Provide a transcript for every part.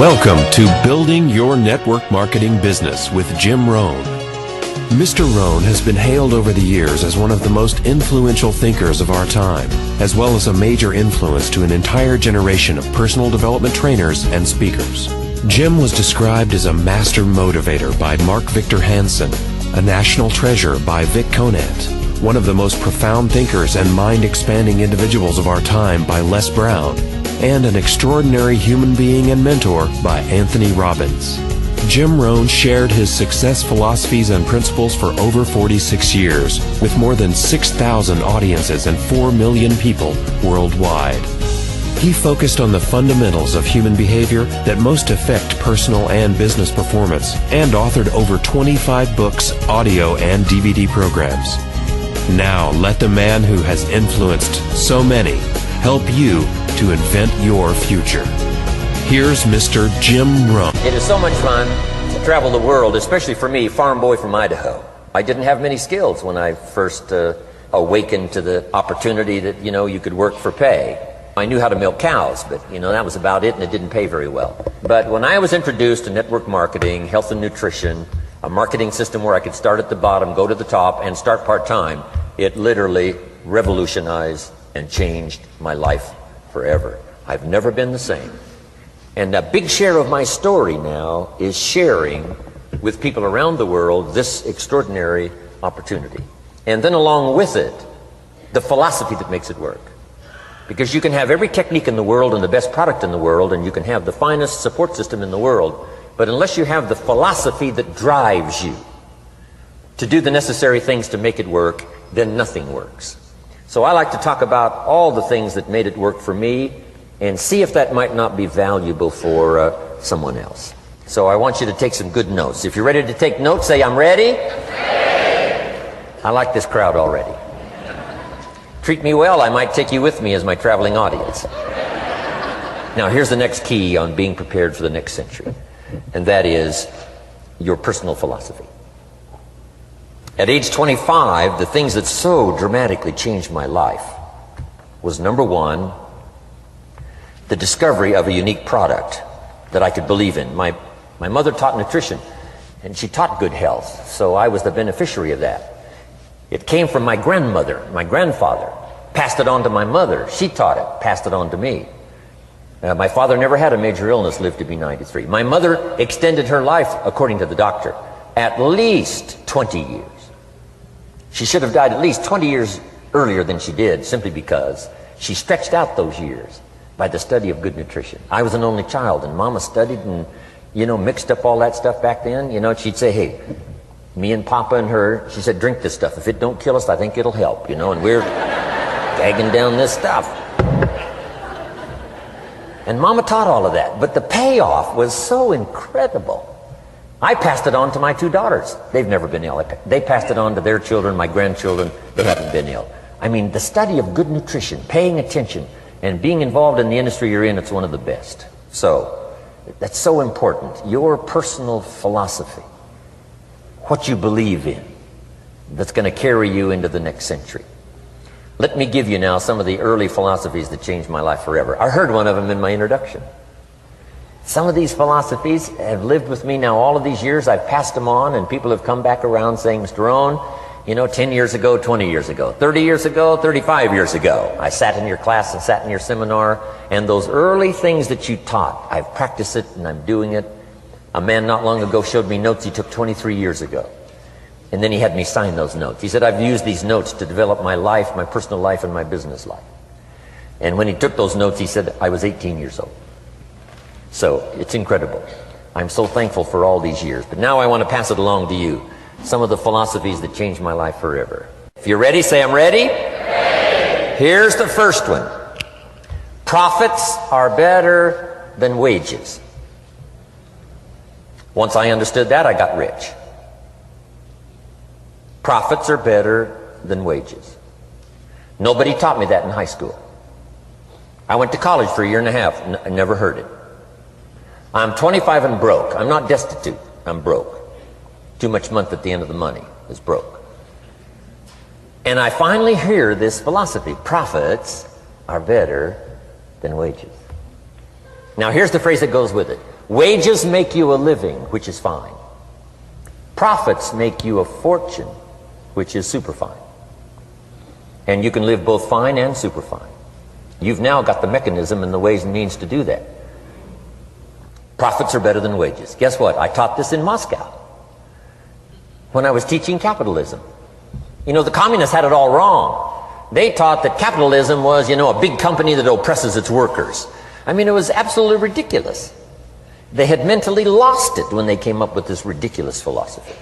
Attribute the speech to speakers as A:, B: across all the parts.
A: Welcome to Building Your Network Marketing Business with Jim Rohn. Mr. Rohn has been hailed over the years as one of the most influential thinkers of our time, as well as a major influence to an entire generation of personal development trainers and speakers. Jim was described as a master motivator by Mark Victor Hansen, a national treasure by Vic Conant, one of the most profound thinkers and mind-expanding individuals of our time by Les Brown, and an extraordinary human being and mentor by Anthony Robbins. Jim Rohn shared his success philosophies and principles for over 46 years, with more than 6,000 audiences and 4 million people worldwide. He focused on the fundamentals of human behavior that most affect personal and business performance, and authored over 25 books, audio, and DVD programs. Now, let the man who has influenced so many help you to invent your future. Here's Mr. Jim Rohn.
B: It is so much fun to travel the world, especially for me, farm boy from Idaho. I didn't have many skills when I first awakened to the opportunity that, you could work for pay. I knew how to milk cows, but, that was about it, and it didn't pay very well. But when I was introduced to network marketing, health and nutrition, a marketing system where I could start at the bottom, go to the top, and start part-time, it literally revolutionized and changed my life forever. I've never been the same. And a big share of my story now is sharing with people around the world this extraordinary opportunity. And then along with it, the philosophy that makes it work. Because you can have every technique in the world and the best product in the world, and you can have the finest support system in the world, but unless you have the philosophy that drives you to do the necessary things to make it work, then nothing works. So I like to talk about all the things that made it work for me and see if that might not be valuable for someone else. So I want you to take some good notes. If you're ready to take notes, say, I'm ready. I like this crowd already. Treat me well, I might take you with me as my traveling audience. Now here's the next key on being prepared for the next century, and that is your personal philosophy. At age 25, the things that so dramatically changed my life was, number one, the discovery of a unique product that I could believe in. My mother taught nutrition, and she taught good health, so I was the beneficiary of that. It came from my grandmother, my grandfather, passed it on to my mother. She taught it, passed it on to me. My father never had a major illness, lived to be 93. My mother extended her life, according to the doctor, at least 20 years. She should have died at least 20 years earlier than she did, simply because she stretched out those years by the study of good nutrition. I was an only child, and Mama studied and, mixed up all that stuff back then. She'd say, hey, me and Papa and her, she said, drink this stuff. If it don't kill us, I think it'll help, and we're gagging down this stuff. And Mama taught all of that, but the payoff was so incredible. I passed it on to my two daughters. They've never been ill. They passed it on to their children, my grandchildren. They haven't been ill. I mean, the study of good nutrition, paying attention, and being involved in the industry you're in, it's one of the best. So, that's so important. Your personal philosophy, what you believe in, that's going to carry you into the next century. Let me give you now some of the early philosophies that changed my life forever. I heard one of them in my introduction. Some of these philosophies have lived with me now all of these years. I've passed them on, and people have come back around saying, Mr. Rohn, 10 years ago, 20 years ago, 30 years ago, 35 years ago, I sat in your class and sat in your seminar, and those early things that you taught, I've practiced it and I'm doing it. A man not long ago showed me notes he took 23 years ago. And then he had me sign those notes. He said, I've used these notes to develop my life, my personal life, and my business life. And when he took those notes, he said, I was 18 years old. So, it's incredible. I'm so thankful for all these years. But now I want to pass it along to you. Some of the philosophies that changed my life forever. If you're ready, say I'm ready. Ready. Here's the first one. Profits are better than wages. Once I understood that, I got rich. Profits are better than wages. Nobody taught me that in high school. I went to college for a year and a half. I never heard it. I'm 25 and broke. I'm not destitute. I'm broke. Too much month at the end of the money is broke. And I finally hear this philosophy. Profits are better than wages. Now here's the phrase that goes with it. Wages make you a living, which is fine. Profits make you a fortune, which is super fine. And you can live both fine and super fine. You've now got the mechanism and the ways and means to do that. Profits are better than wages. Guess what? I taught this in Moscow when I was teaching capitalism. You know, the communists had it all wrong. They taught that capitalism was, you know, a big company that oppresses its workers. I mean, it was absolutely ridiculous. They had mentally lost it when they came up with this ridiculous philosophy.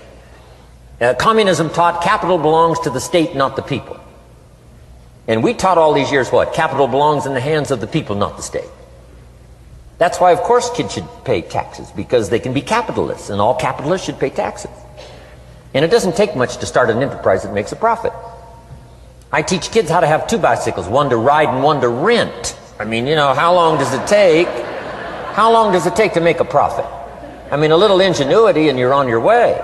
B: Communism taught capital belongs to the state, not the people. And we taught all these years what? Capital belongs in the hands of the people, not the state. That's why, of course, kids should pay taxes, because they can be capitalists, and all capitalists should pay taxes. And it doesn't take much to start an enterprise that makes a profit. I teach kids how to have two bicycles, one to ride and one to rent. I mean, you know, how long does it take? How long does it take to make a profit? I mean, a little ingenuity and you're on your way.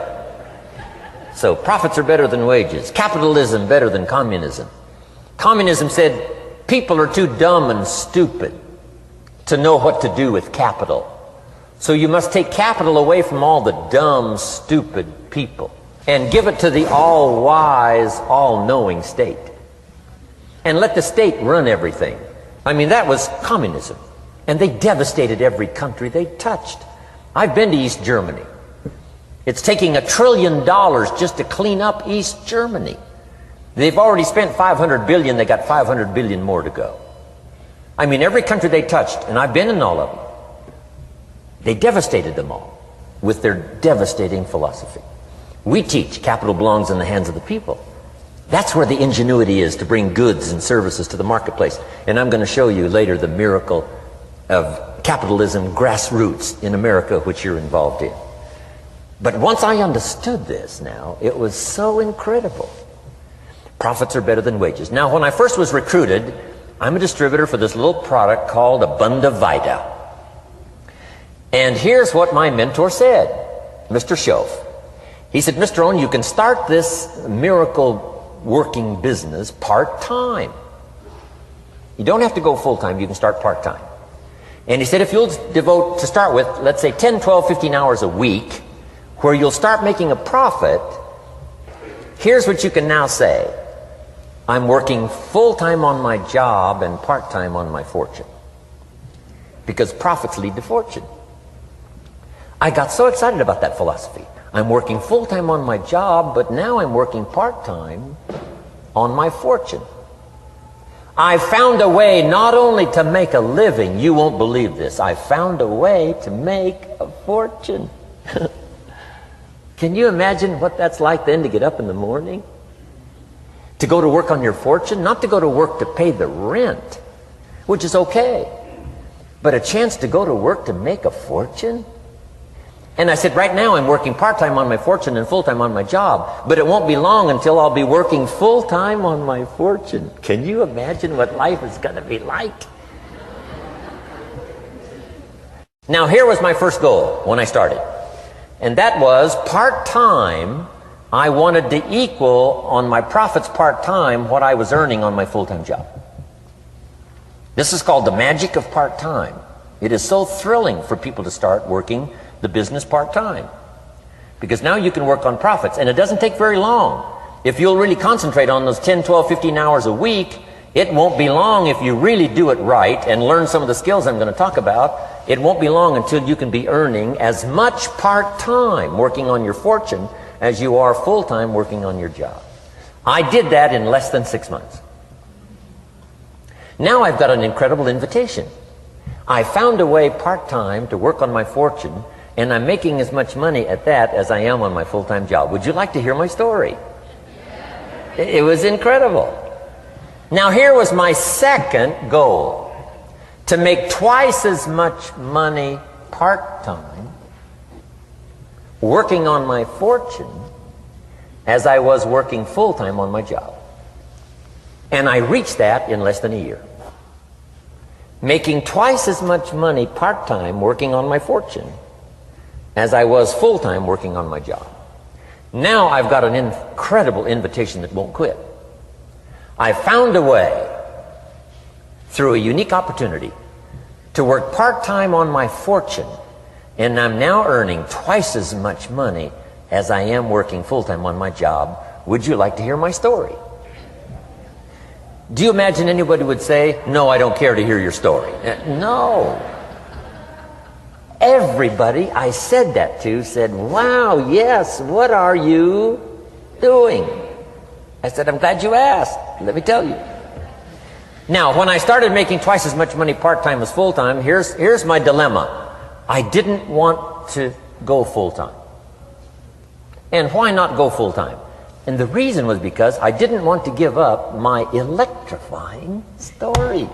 B: So profits are better than wages. Capitalism better than communism. Communism said people are too dumb and stupid to know what to do with capital. So you must take capital away from all the dumb, stupid people and give it to the all-wise, all-knowing state. And let the state run everything. I mean, that was communism. And they devastated every country they touched. I've been to East Germany. It's taking $1 trillion just to clean up East Germany. They've already spent $500 billion. They got $500 billion more to go. I mean, every country they touched, and I've been in all of them, they devastated them all with their devastating philosophy. We teach capital belongs in the hands of the people. That's where the ingenuity is to bring goods and services to the marketplace. And I'm going to show you later the miracle of capitalism grassroots in America, which you're involved in. But once I understood this now, it was so incredible. Profits are better than wages. Now, when I first was recruited, I'm a distributor for this little product called Abunda Vita. And here's what my mentor said, Mr. Schoaf. He said, Mr. Rohn, you can start this miracle working business part-time. You don't have to go full-time, you can start part-time. And he said, if you'll devote, to start with, let's say 10, 12, 15 hours a week, where you'll start making a profit, here's what you can now say. I'm working full-time on my job and part-time on my fortune. Because profits lead to fortune. I got so excited about that philosophy. I'm working full-time on my job, but now I'm working part-time on my fortune. I found a way not only to make a living, you won't believe this, I found a way to make a fortune. Can you imagine what that's like then to get up in the morning? To go to work on your fortune? Not to go to work to pay the rent, which is okay, but a chance to go to work to make a fortune? And I said, right now I'm working part-time on my fortune and full-time on my job, but it won't be long until I'll be working full-time on my fortune. Can you imagine what life is going to be like? Now, here was my first goal when I started, and that was part-time. I wanted to equal on my profits part-time what I was earning on my full-time job. This is called the magic of part-time. It is so thrilling for people to start working the business part-time, because now you can work on profits, and it doesn't take very long. If you'll really concentrate on those 10, 12, 15 hours a week, it won't be long if you really do it right and learn some of the skills I'm going to talk about. It won't be long until you can be earning as much part-time working on your fortune as you are full-time working on your job. I did that in less than 6 months. Now I've got an incredible invitation. I found a way part-time to work on my fortune, and I'm making as much money at that as I am on my full-time job. Would you like to hear my story? It was incredible. Now here was my second goal, to make twice as much money part-time working on my fortune as I was working full-time on my job. And I reached that in less than a year. Making twice as much money part-time working on my fortune as I was full-time working on my job. Now I've got an incredible invitation that won't quit. I found a way, through a unique opportunity, to work part-time on my fortune And I'm now earning twice as much money as I am working full-time on my job. Would you like to hear my story? Do you imagine anybody would say, no, I don't care to hear your story? No. Everybody I said that to said, wow, yes, what are you doing? I said, I'm glad you asked. Let me tell you. Now, when I started making twice as much money part-time as full-time, here's my dilemma. I didn't want to go full-time. And why not go full-time? And the reason was because I didn't want to give up my electrifying story.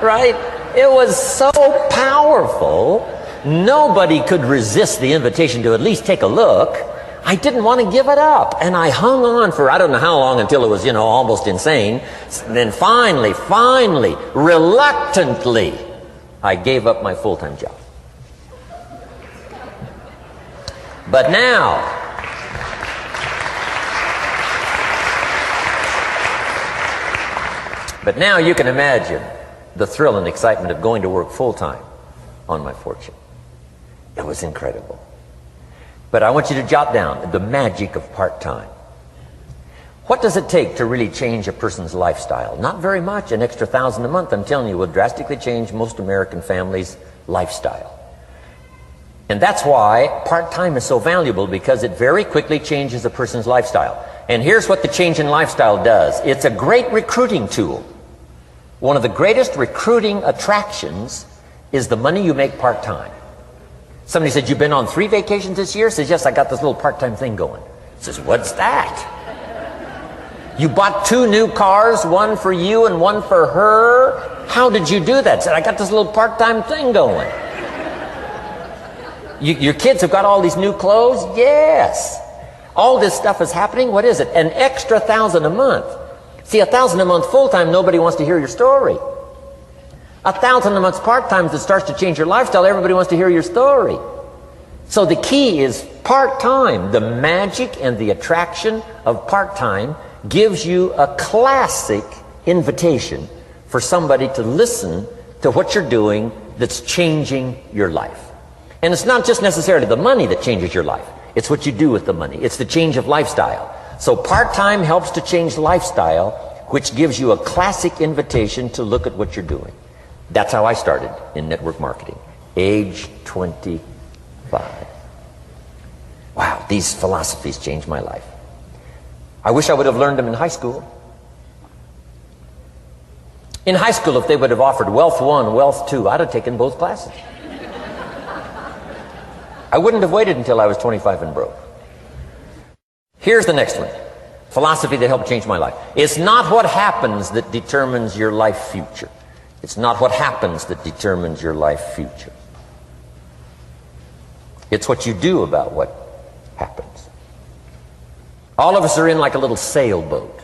B: Right? It was so powerful, nobody could resist the invitation to at least take a look. I didn't want to give it up. And I hung on for I don't know how long until it was, almost insane. And then finally, reluctantly, I gave up my full-time job. But now, you can imagine the thrill and excitement of going to work full-time on my fortune. It was incredible. But I want you to jot down the magic of part-time. What does it take to really change a person's lifestyle? Not very much. An extra $1,000 a month, I'm telling you, will drastically change most American families' lifestyle. And that's why part-time is so valuable, because it very quickly changes a person's lifestyle. And here's what the change in lifestyle does. It's a great recruiting tool. One of the greatest recruiting attractions is the money you make part-time. Somebody said, you've been on 3 vacations this year? Says, yes, I got this little part-time thing going. Says, what's that? You bought 2 new cars, one for you and one for her? How did you do that? Said, I got this little part-time thing going. Your kids have got all these new clothes? Yes. All this stuff is happening. What is it? An extra $1,000 a month. See, $1,000 a month full-time, nobody wants to hear your story. $1,000 a month part-time that starts to change your lifestyle, everybody wants to hear your story. So the key is part-time. The magic and the attraction of part-time gives you a classic invitation for somebody to listen to what you're doing that's changing your life. And it's not just necessarily the money that changes your life. It's what you do with the money. It's the change of lifestyle. So part-time helps to change lifestyle, which gives you a classic invitation to look at what you're doing. That's how I started in network marketing, age 25. Wow, these philosophies changed my life. I wish I would have learned them in high school. In high school, if they would have offered Wealth 1, Wealth 2, I'd have taken both classes. I wouldn't have waited until I was 25 and broke. Here's the next one. Philosophy that helped change my life. It's not what happens that determines your life future. It's not what happens that determines your life future. It's what you do about what happens. All of us are in like a little sailboat.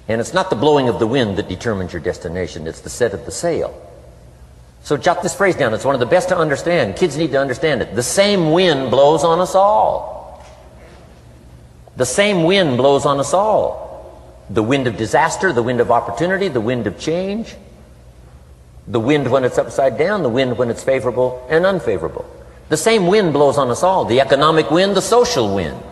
B: And it's not the blowing of the wind that determines your destination. It's the set of the sail. So jot this phrase down. It's one of the best to understand. Kids need to understand it. The same wind blows on us all. The same wind blows on us all. The wind of disaster, the wind of opportunity, the wind of change. The wind when it's upside down, the wind when it's favorable and unfavorable. The same wind blows on us all. The economic wind, the social wind,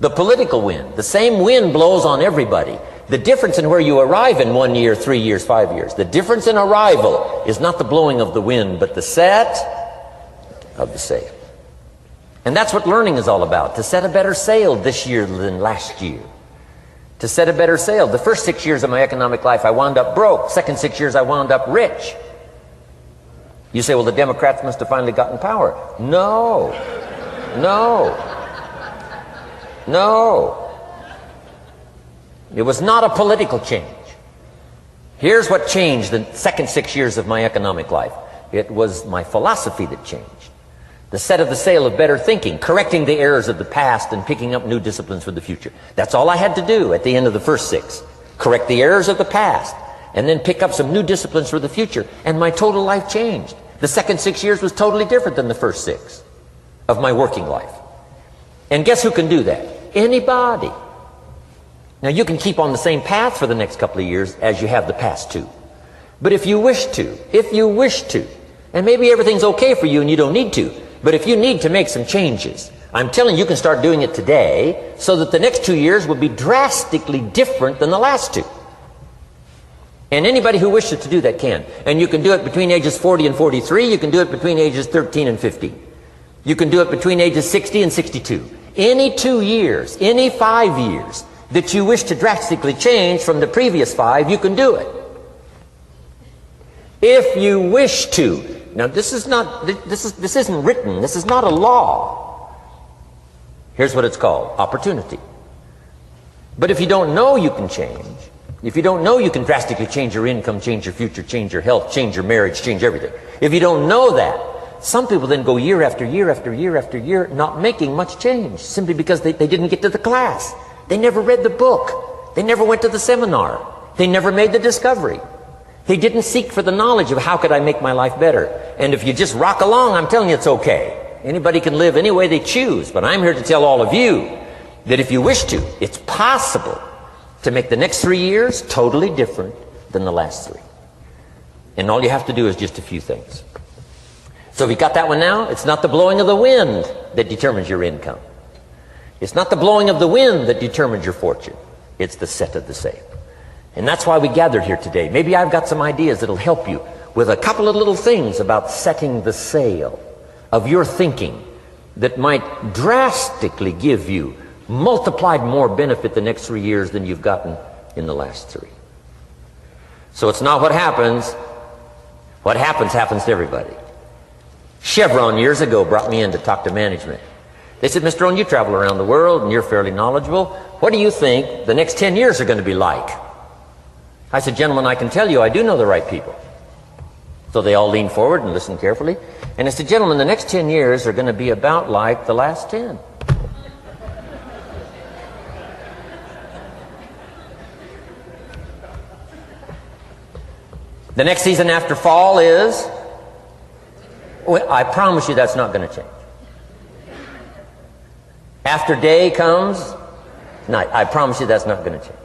B: the political wind. The same wind blows on everybody. The difference in where you arrive in 1 year, 3 years, 5 years, the difference in arrival is not the blowing of the wind, but the set of the sail. And that's what learning is all about, to set a better sail this year than last year. To set a better sail. The first 6 years of my economic life, I wound up broke. Second 6 years, I wound up rich. You say, well, the Democrats must have finally gotten power. No. It was not a political change. Here's what changed the second 6 years of my economic life. It was my philosophy that changed. The set of the sail of better thinking, correcting the errors of the past and picking up new disciplines for the future. That's all I had to do at the end of the first 6. Correct the errors of the past and then pick up some new disciplines for the future. And my total life changed. The second 6 years was totally different than the first 6 of my working life. And guess who can do that? Anybody. Now you can keep on the same path for the next couple of years as you have the past 2. But if you wish to, And maybe everything's okay for you and you don't need to. But if you need to make some changes, I'm telling you, you can start doing it today so that the next 2 years will be drastically different than the last 2. And anybody who wishes to do that can. And you can do it between ages 40 and 43. You can do it between ages 13 and 15. You can do it between ages 60 and 62. Any 2 years, any 5 years that you wish to drastically change from the previous 5, you can do it. If you wish to. Now this isn't written. This is not a law. Here's what it's called: opportunity. But if you don't know you can change, if you don't know you can drastically change your income, change your future, change your health, change your marriage, change everything, if you don't know that, some people then go year after year after year after year not making much change simply because they didn't get to the class. They never read the book. They never went to the seminar. They never made the discovery. They didn't seek for the knowledge of how could I make my life better. And if you just rock along, I'm telling you it's okay. Anybody can live any way they choose. But I'm here to tell all of you that if you wish to, it's possible to make the next 3 years totally different than the last 3. And all you have to do is just a few things. So if you got that one now, it's not the blowing of the wind that determines your income. It's not the blowing of the wind that determines your fortune. It's the set of the sail. And that's why we gathered here today. Maybe I've got some ideas that'll help you with a couple of little things about setting the sail of your thinking that might drastically give you multiplied more benefit the next 3 years than you've gotten in the last 3. So it's not what happens. What happens to everybody. Chevron years ago brought me in to talk to management. They said, Mr. Rohn, you travel around the world and you're fairly knowledgeable. What do you think the next 10 years are going to be like? I said, gentlemen, I can tell you I do know the right people. So they all leaned forward and listened carefully. And I said, gentlemen, the next 10 years are going to be about like the last 10. The next season after fall is, well, I promise you that's not going to change. After day comes night. I promise you that's not going to change.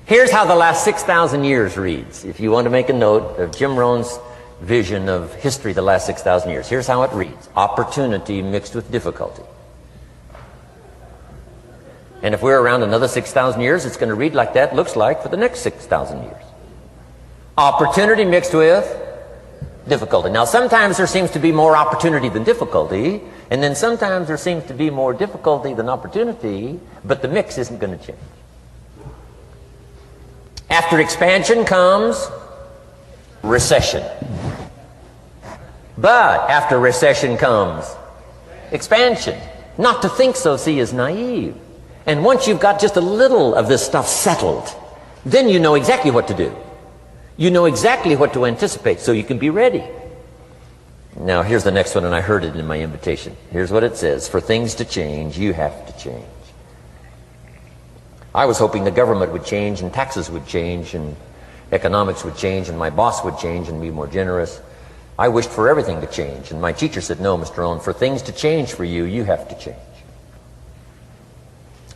B: Here's how the last 6,000 years reads. If you want to make a note of Jim Rohn's vision of history the last 6,000 years, here's how it reads. Opportunity mixed with difficulty. And if we're around another 6,000 years, it's going to read like that looks like for the next 6,000 years. Opportunity mixed with difficulty. Now, sometimes there seems to be more opportunity than difficulty, and then sometimes there seems to be more difficulty than opportunity, but the mix isn't going to change. After expansion comes recession. But after recession comes expansion. Not to think so, see, is naive. And once you've got just a little of this stuff settled, then you know exactly what to do. You know exactly what to anticipate, so you can be ready. Now, here's the next one, and I heard it in my invitation. Here's what it says. For things to change, you have to change. I was hoping the government would change, and taxes would change, and economics would change, and my boss would change and be more generous. I wished for everything to change, and my teacher said, no, Mr. Rohn, for things to change for you, you have to change.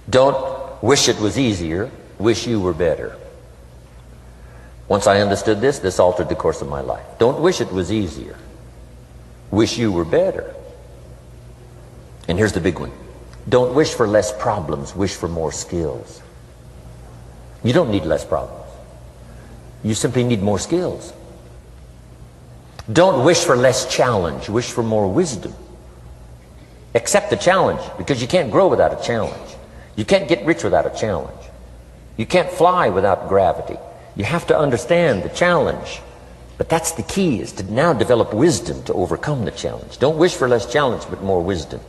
B: Don't wish it was easier, wish you were better. Once I understood this, this altered the course of my life. Don't wish it was easier. Wish you were better. And here's the big one. Don't wish for less problems, wish for more skills. You don't need less problems. You simply need more skills. Don't wish for less challenge, wish for more wisdom. Accept the challenge, because you can't grow without a challenge. You can't get rich without a challenge. You can't fly without gravity. You have to understand the challenge. But that's the key, is to now develop wisdom to overcome the challenge. Don't wish for less challenge, but more wisdom.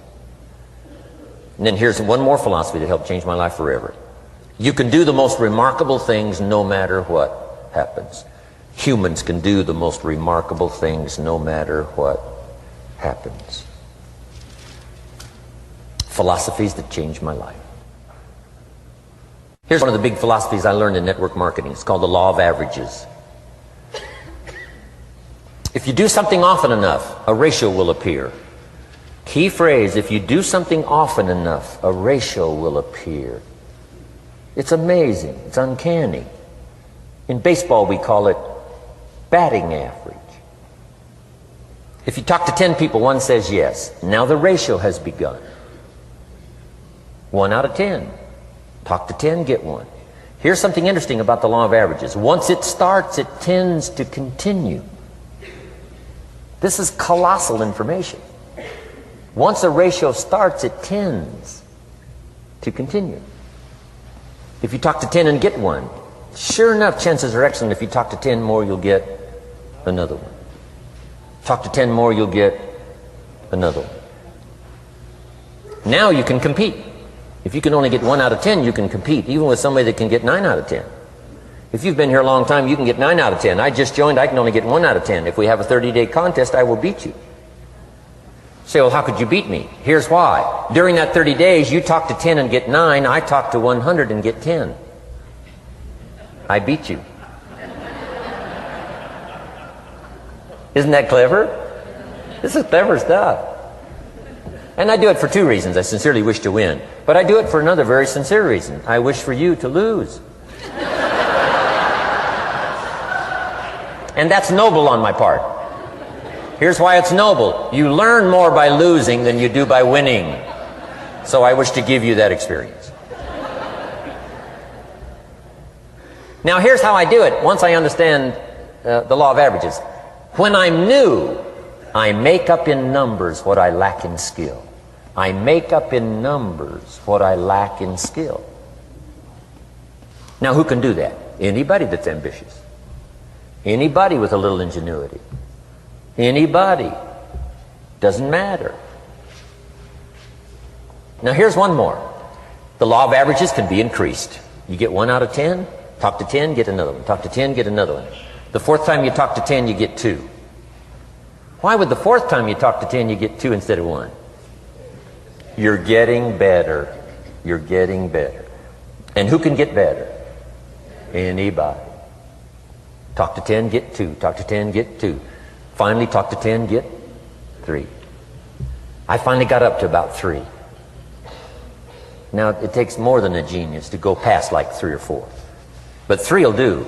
B: And then here's one more philosophy that helped change my life forever. You can do the most remarkable things no matter what happens. Humans can do the most remarkable things no matter what happens. Philosophies that changed my life. Here's one of the big philosophies I learned in network marketing. It's called the law of averages. If you do something often enough, a ratio will appear. Key phrase, if you do something often enough, a ratio will appear. It's amazing. It's uncanny. In baseball, we call it batting average. If you talk to 10 people, one says yes. Now the ratio has begun. 1 out of 10. Talk to 10, get 1. Here's something interesting about the law of averages. Once it starts, it tends to continue. This is colossal information. Once a ratio starts, it tends to continue. If you talk to 10 and get 1, sure enough, chances are excellent if you talk to 10 more, you'll get another one. Talk to 10 more, you'll get another one. Now you can compete. If you can only get 1 out of 10, you can compete, even with somebody that can get 9 out of 10. If you've been here a long time, you can get 9 out of 10. I just joined, I can only get 1 out of 10. If we have a 30-day contest, I will beat you. Say, well, how could you beat me? Here's why. During that 30 days, you talk to 10 and get 9. I talk to 100 and get 10. I beat you. Isn't that clever? This is clever stuff. And I do it for 2 reasons. I sincerely wish to win. But I do it for another very sincere reason. I wish for you to lose. And that's noble on my part. Here's why it's noble. You learn more by losing than you do by winning. So I wish to give you that experience. Now here's how I do it once I understand the law of averages. When I'm new, I make up in numbers what I lack in skill. I make up in numbers what I lack in skill. Now who can do that? Anybody that's ambitious. Anybody with a little ingenuity. Anybody. Doesn't matter. Now here's one more. The law of averages can be increased. You get 1 out of 10, talk to 10, get another one. Talk to 10, get another one. The 4th time you talk to 10, you get 2. Why would the 4th time you talk to 10, you get 2 instead of 1? You're getting better. You're getting better. And who can get better? Anybody. Talk to 10, get 2. Talk to 10, get 2. Finally, talk to 10, get 3. I finally got up to about 3. Now, it takes more than a genius to go past like 3 or 4. But 3 will do.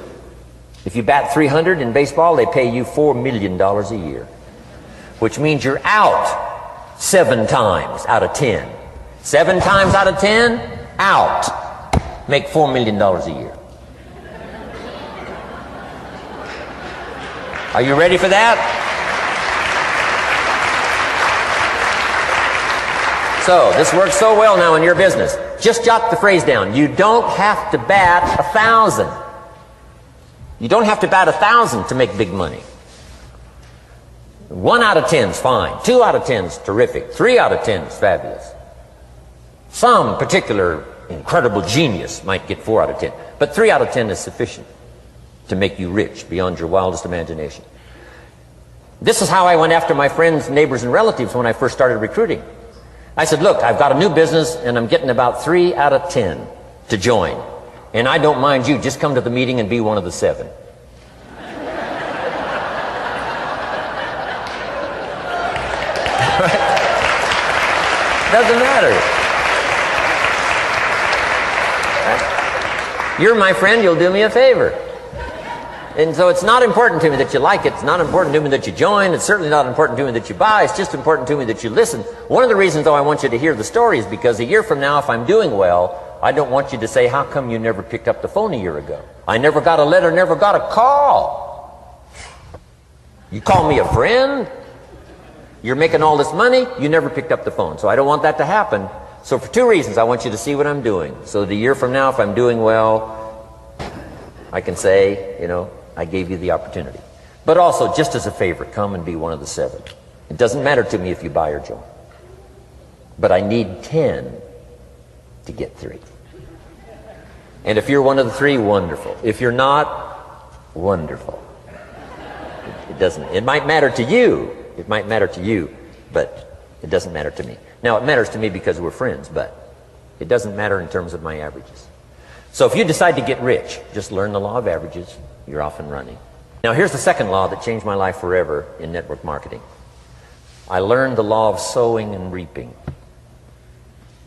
B: If you bat 300 in baseball, they pay you $4 million a year. Which means you're out 7 times out of 10. 7 times out of 10, out. Make $4 million a year. Are you ready for that? So, this works so well now in your business. Just jot the phrase down. You don't have to bat 1,000. You don't have to bat 1,000 to make big money. 1 out of 10 is fine. 2 out of 10 is terrific. 3 out of 10 is fabulous. Some particular incredible genius might get 4 out of 10. But 3 out of 10 is sufficient to make you rich beyond your wildest imagination. This is how I went after my friends, neighbors, and relatives when I first started recruiting. I said, look, I've got a new business and I'm getting about 3 out of 10 to join. And I don't mind you, just come to the meeting and be one of the 7. Doesn't matter. You're my friend, you'll do me a favor. And so it's not important to me that you like it. It's not important to me that you join. It's certainly not important to me that you buy. It's just important to me that you listen. One of the reasons, though, I want you to hear the story is because a year from now, if I'm doing well, I don't want you to say, how come you never picked up the phone a year ago? I never got a letter, never got a call. You call me a friend? You're making all this money, you never picked up the phone. So I don't want that to happen. So for 2 reasons, I want you to see what I'm doing. So the year from now, if I'm doing well, I can say, you know, I gave you the opportunity. But also, just as a favor, come and be one of the 7. It doesn't matter to me if you buy or join. But I need 10 to get 3. And if you're one of the 3, wonderful. If you're not, wonderful. It doesn't. It might matter to you. It might matter to you, but it doesn't matter to me. Now, it matters to me because we're friends, but it doesn't matter in terms of my averages. So if you decide to get rich, just learn the law of averages. You're off and running. Now, here's the second law that changed my life forever in network marketing. I learned the law of sowing and reaping.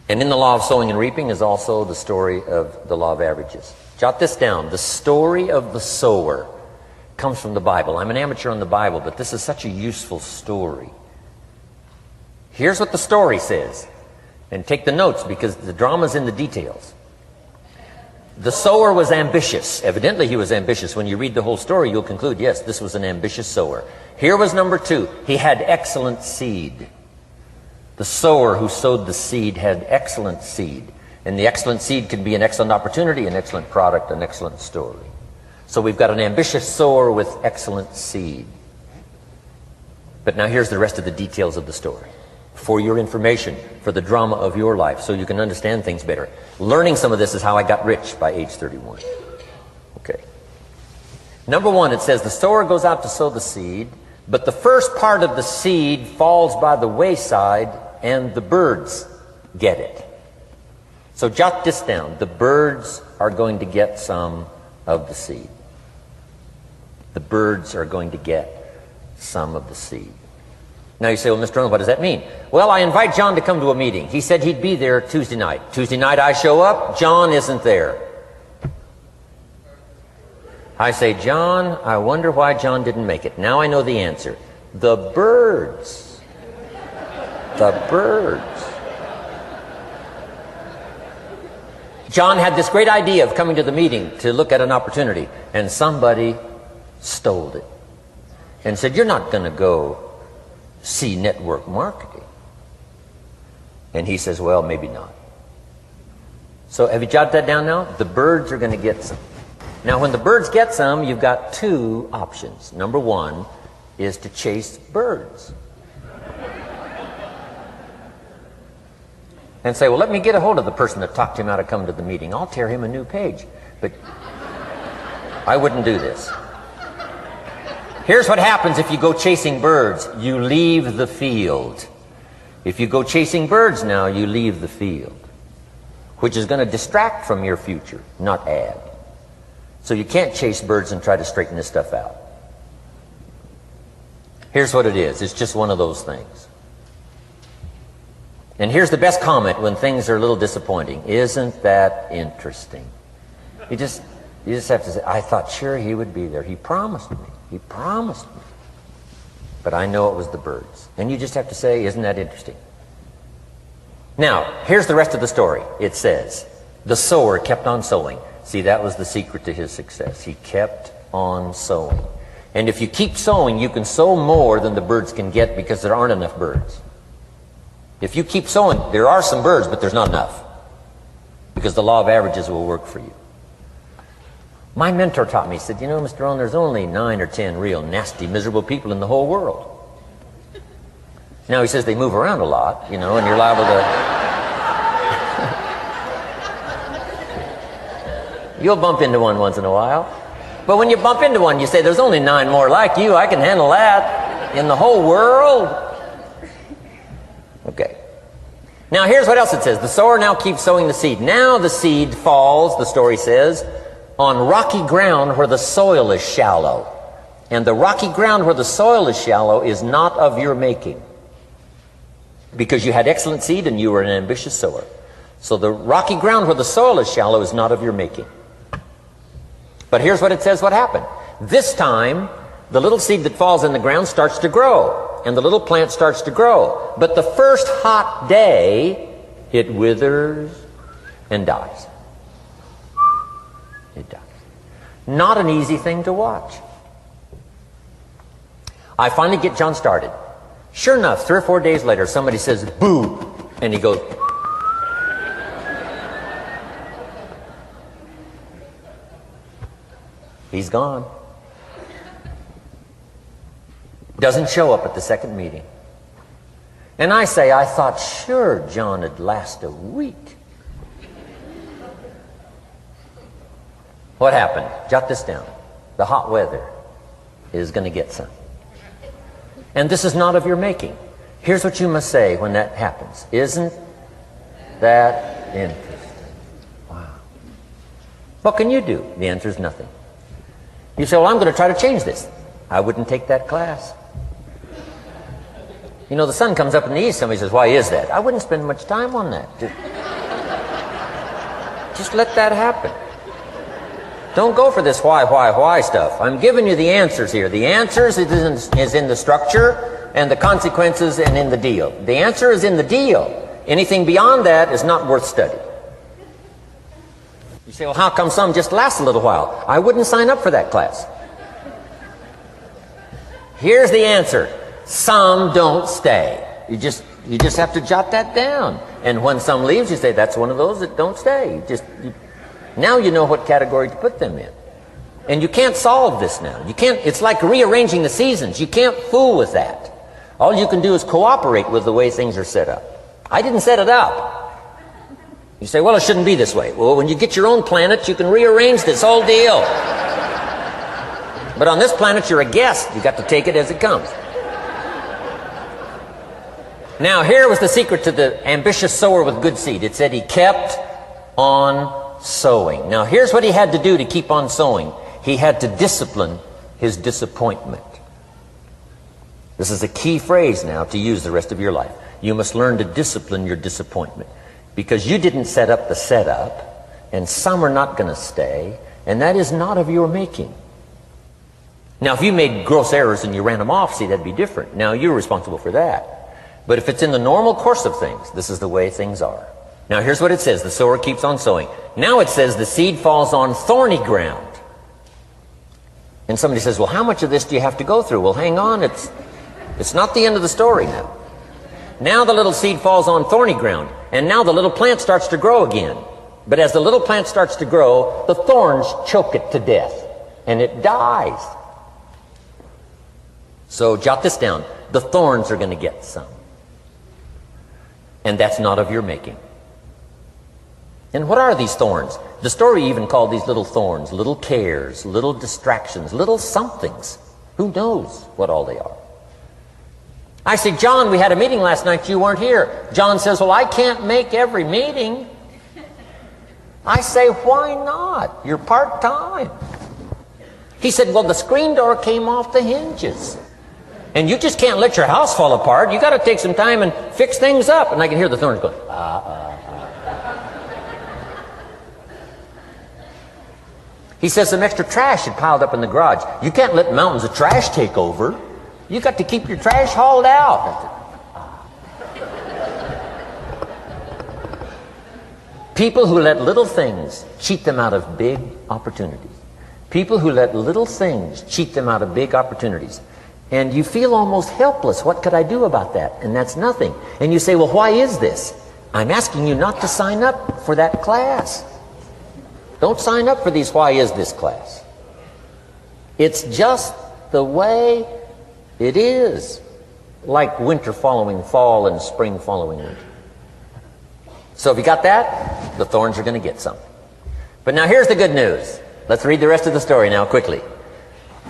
B: And in the law of sowing and reaping is also the story of the law of averages. Jot this down. The story of the sower comes from the Bible. I'm an amateur on the Bible, but this is such a useful story. Here's what the story says. And take the notes, because the drama's in the details. The sower was ambitious. Evidently he was ambitious. When you read the whole story, you'll conclude, yes, this was an ambitious sower. Here was number 2. He had excellent seed. The sower who sowed the seed had excellent seed. And the excellent seed can be an excellent opportunity, an excellent product, an excellent story. So we've got an ambitious sower with excellent seed. But now here's the rest of the details of the story. For your information, for the drama of your life, so you can understand things better. Learning some of this is how I got rich by age 31. Okay. Number 1, it says the sower goes out to sow the seed, but the first part of the seed falls by the wayside and the birds get it. So jot this down. The birds are going to get some of the seed. The birds are going to get some of the seed. Now you say, well, Mr. Rohn, what does that mean? Well, I invite John to come to a meeting. He said he'd be there Tuesday night. Tuesday night I show up, John isn't there. I say, John, I wonder why John didn't make it. Now I know the answer. The birds. The birds. John had this great idea of coming to the meeting to look at an opportunity, and somebody stole it and said, you're not going to go see network marketing. And he says, well, maybe not. So have you jotted that down now? The birds are going to get some. Now when the birds get some, you've got 2 options. Number 1 is to chase birds. And say, well, let me get a hold of the person that talked him out of coming to the meeting. I'll tear him a new page. But I wouldn't do this. Here's what happens if you go chasing birds. You leave the field. If you go chasing birds now, you leave the field, which is going to distract from your future, not add. So you can't chase birds and try to straighten this stuff out. Here's what it is. It's just one of those things. And here's the best comment when things are a little disappointing. Isn't that interesting? You just have to say, I thought sure he would be there. He promised me. He promised me. But I know it was the birds. And you just have to say, isn't that interesting? Now, here's the rest of the story. It says, the sower kept on sowing. See, that was the secret to his success. He kept on sowing. And if you keep sowing, you can sow more than the birds can get because there aren't enough birds. If you keep sowing, there are some birds, but there's not enough. Because the law of averages will work for you. My mentor taught me, he said, you know, Mr. Rohn, there's only 9 or 10 real nasty, miserable people in the whole world. Now, he says they move around a lot, you know, and you're liable to... You'll bump into one once in a while. But when you bump into one, you say, there's only 9 more like you. I can handle that in the whole world. Okay. Now, here's what else it says. The sower now keeps sowing the seed. Now the seed falls, the story says, on rocky ground where the soil is shallow. And the rocky ground where the soil is shallow is not of your making. Because you had excellent seed and you were an ambitious sower. So the rocky ground where the soil is shallow is not of your making. But here's what it says what happened. This time, the little seed that falls in the ground starts to grow. And the little plant starts to grow. But the first hot day, it withers and dies. It dies. Not an easy thing to watch. I finally get John started. Sure enough, 3 or 4 days later, somebody says, boo! And he goes... He's gone. Doesn't show up at the second meeting. And I say, I thought sure John would last a week. What happened? Jot this down. The hot weather is going to get some. And this is not of your making. Here's what you must say when that happens. Isn't that interesting? Wow. What can you do? The answer is nothing. You say, well, I'm going to try to change this. I wouldn't take that class. You know, the sun comes up in the east. Somebody says, why is that? I wouldn't spend much time on that. Just let that happen. Don't go for this why stuff. I'm giving you the answers here. The answers is in the structure, and the consequences and in the deal. The answer is in the deal. Anything beyond that is not worth study. You say, well, how come some just last a little while? I wouldn't sign up for that class. Here's the answer. Some don't stay. You just have to jot that down. And when some leaves, you say, that's one of those that don't stay. Now you know what category to put them in. And you can't solve this now. You can't. It's like rearranging the seasons. You can't fool with that. All you can do is cooperate with the way things are set up. I didn't set it up. You say, well, it shouldn't be this way. Well, when you get your own planet, you can rearrange this whole deal. But on this planet, you're a guest. You got to take it as it comes. Now, here was the secret to the ambitious sower with good seed. It said he kept on sowing. Now, here's what he had to do to keep on sowing. He had to discipline his disappointment. This is a key phrase now to use the rest of your life. You must learn to discipline your disappointment, because you didn't set up the setup, and some are not going to stay, and that is not of your making. Now, if you made gross errors and you ran them off, see, that'd be different. Now, you're responsible for that. But if it's in the normal course of things, this is the way things are. Now, here's what it says. The sower keeps on sowing. Now it says the seed falls on thorny ground. And somebody says, well, how much of this do you have to go through? Well, hang on. It's not the end of the story now. Now the little seed falls on thorny ground, and now the little plant starts to grow again. But as the little plant starts to grow, the thorns choke it to death, and it dies. So jot this down. The thorns are going to get some. And that's not of your making. And what are these thorns? The story even called these little thorns, little cares, little distractions, little somethings. Who knows what all they are? I say, John, we had a meeting last night, you weren't here. John says, well, I can't make every meeting. I say, why not? You're part-time. He said, well, the screen door came off the hinges. And you just can't let your house fall apart. You got to take some time and fix things up. And I can hear the thorns going, He says some extra trash had piled up in the garage. You can't let mountains of trash take over. You got to keep your trash hauled out. People who let little things cheat them out of big opportunities. People who let little things cheat them out of big opportunities. And you feel almost helpless. What could I do about that? And that's nothing. And you say, well, why is this? I'm asking you not to sign up for that class. Don't sign up for these why is this class. It's just the way it is, like winter following fall and spring following winter. So if you got that, the thorns are going to get some. But now here's the good news. Let's read the rest of the story now quickly.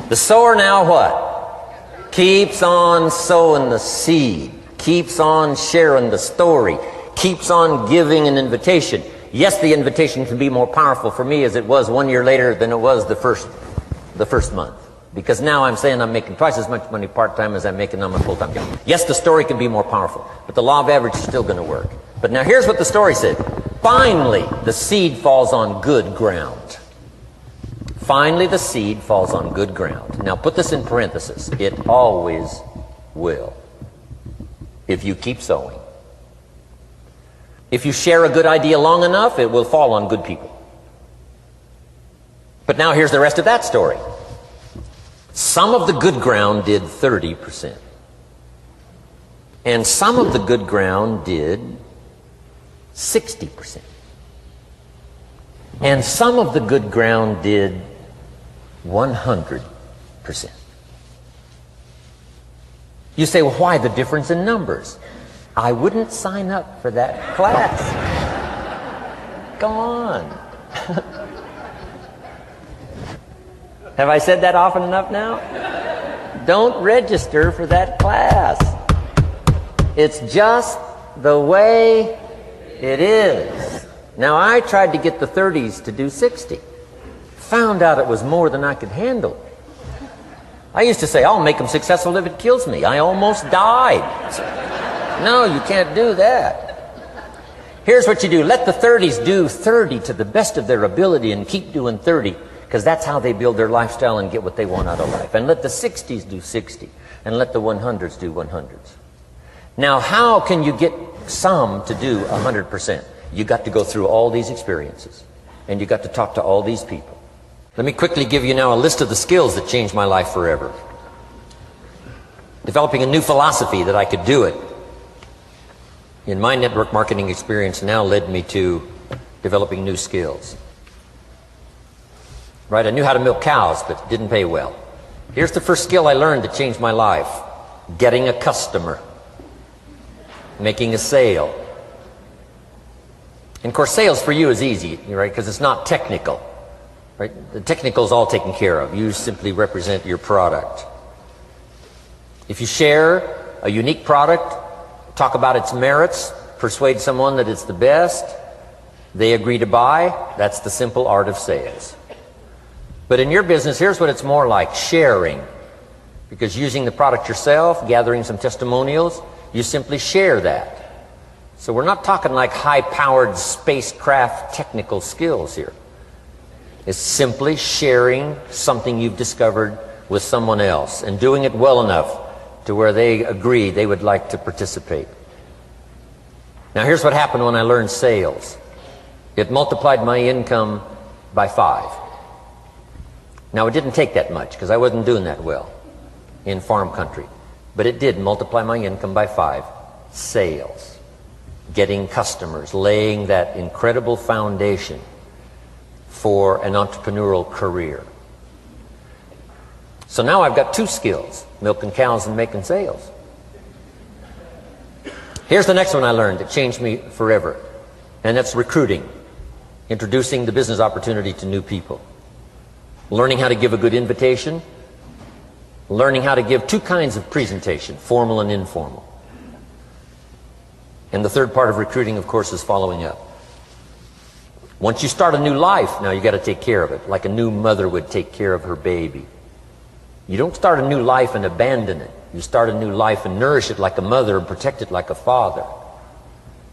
B: The sower now what? Keeps on sowing the seed, keeps on sharing the story, keeps on giving an invitation. Yes, the invitation can be more powerful for me as it was 1 year later than it was the first month. Because now I'm saying I'm making twice as much money part-time as I'm making on my full-time job. Yes, the story can be more powerful, but the law of average is still going to work. But now here's what the story said. Finally, the seed falls on good ground. Finally, the seed falls on good ground. Now put this in parentheses. It always will, if you keep sowing. If you share a good idea long enough, it will fall on good people. But now here's the rest of that story. Some of the good ground did 30%. And some of the good ground did 60%. And some of the good ground did 100%. You say, well, why the difference in numbers? I wouldn't sign up for that class. Come on. Have I said that often enough now? Don't register for that class. It's just the way it is. Now, I tried to get the 30s to do 60. Found out it was more than I could handle. I used to say, I'll make them successful if it kills me. I almost died. No, you can't do that. Here's what you do. Let the 30s do 30 to the best of their ability and keep doing 30. because that's how they build their lifestyle and get what they want out of life. And let the 60s do 60, and let the 100s do 100s. Now, how can you get some to do 100%? You got to go through all these experiences, and you got to talk to all these people. Let me quickly give you now a list of the skills that changed my life forever. Developing a new philosophy that I could do it in my network marketing experience now led me to developing new skills. Right, I knew how to milk cows, but it didn't pay well. Here's the first skill I learned that changed my life: getting a customer, making a sale. And of course, sales for you is easy, right? Because it's not technical, right? The technical is all taken care of. You simply represent your product. If you share a unique product, talk about its merits, persuade someone that it's the best, they agree to buy, that's the simple art of sales. But in your business, here's what it's more like: sharing. Because using the product yourself, gathering some testimonials, you simply share that. So we're not talking like high-powered spacecraft technical skills here. It's simply sharing something you've discovered with someone else and doing it well enough to where they agree they would like to participate. Now here's what happened when I learned sales. It multiplied my income by 5. Now it didn't take that much because I wasn't doing that well in farm country. But it did multiply my income by 5. Sales. Getting customers. Laying that incredible foundation for an entrepreneurial career. So now I've got 2 skills: milking cows and making sales. Here's the next one I learned that changed me forever, and that's recruiting. Introducing the business opportunity to new people. Learning how to give a good invitation. Learning how to give 2 kinds of presentation, formal and informal. And the third part of recruiting, of course, is following up. Once you start a new life, now you got to take care of it, like a new mother would take care of her baby. You don't start a new life and abandon it. You start a new life and nourish it like a mother and protect it like a father.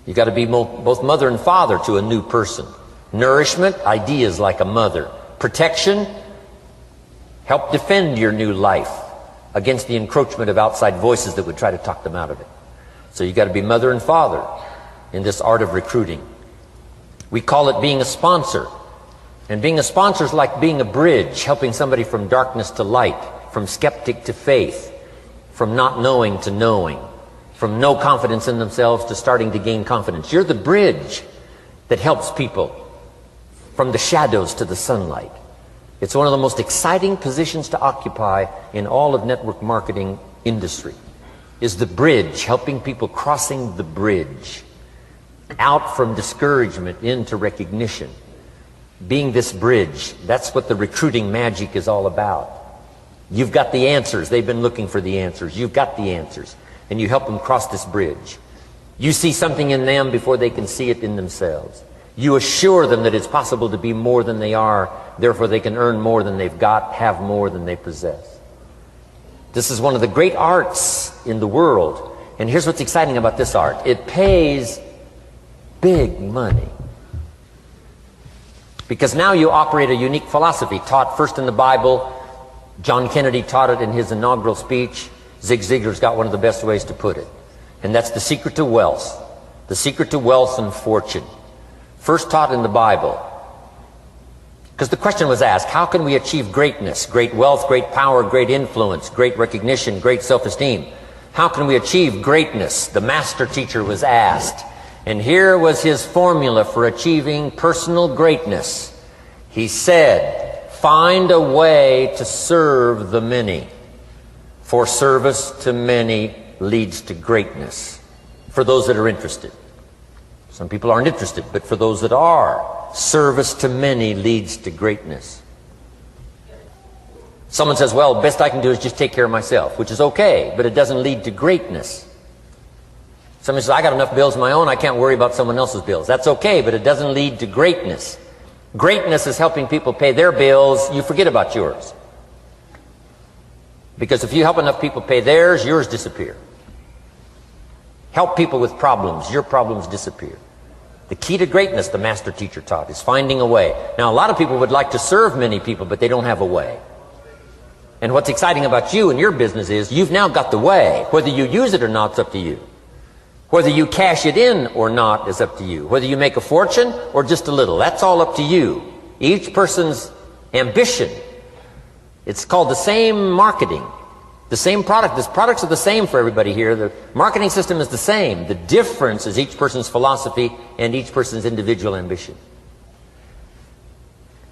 B: You got to be both mother and father to a new person. Nourishment, ideas like a mother. Protection, help defend your new life against the encroachment of outside voices that would try to talk them out of it. So you got to be mother and father in this art of recruiting. We call it being a sponsor. And being a sponsor is like being a bridge, helping somebody from darkness to light, from skeptic to faith, from not knowing to knowing, from no confidence in themselves to starting to gain confidence. You're the bridge that helps people from the shadows to the sunlight. It's one of the most exciting positions to occupy in all of network marketing industry, is the bridge, helping people crossing the bridge out from discouragement into recognition. Being this bridge, that's what the recruiting magic is all about. You've got the answers. They've been looking for the answers. You've got the answers. And you help them cross this bridge. You see something in them before they can see it in themselves. You assure them that it's possible to be more than they are, therefore they can earn more than they've got, have more than they possess. This is one of the great arts in the world. And here's what's exciting about this art. It pays big money. Because now you operate a unique philosophy taught first in the Bible. John Kennedy taught it in his inaugural speech. Zig Ziglar's got one of the best ways to put it. And that's the secret to wealth. The secret to wealth and fortune. First taught in the Bible. Because the question was asked, how can we achieve greatness, great wealth, great power, great influence, great recognition, great self-esteem? How can we achieve greatness? The master teacher was asked. And here was his formula for achieving personal greatness. He said, find a way to serve the many. For service to many leads to greatness. For those that are interested. Some people aren't interested, but for those that are, service to many leads to greatness. Someone says, well, best I can do is just take care of myself, which is okay, but it doesn't lead to greatness. Someone says, I got enough bills of my own, I can't worry about someone else's bills. That's okay, but it doesn't lead to greatness. Greatness is helping people pay their bills, you forget about yours. Because if you help enough people pay theirs, yours disappear. Help people with problems, your problems disappear. The key to greatness, the master teacher taught, is finding a way. Now, a lot of people would like to serve many people, but they don't have a way. And what's exciting about you and your business is you've now got the way. Whether you use it or not, it's up to you. Whether you cash it in or not is up to you. Whether you make a fortune or just a little, that's all up to you. Each person's ambition, it's called the same marketing, the same product. The products are the same for everybody here. The marketing system is the same. The difference is each person's philosophy and each person's individual ambition.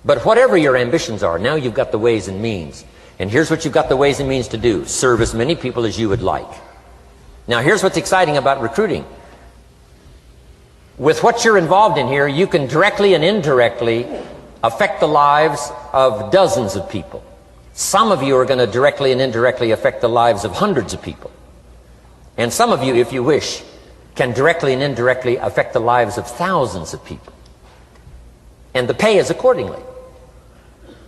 B: But whatever your ambitions are, now you've got the ways and means. And here's what you've got the ways and means to do. Serve as many people as you would like. Now here's what's exciting about recruiting. With what you're involved in here, you can directly and indirectly affect the lives of dozens of people. Some of you are going to directly and indirectly affect the lives of hundreds of people. And some of you, if you wish, can directly and indirectly affect the lives of thousands of people. And the pay is accordingly.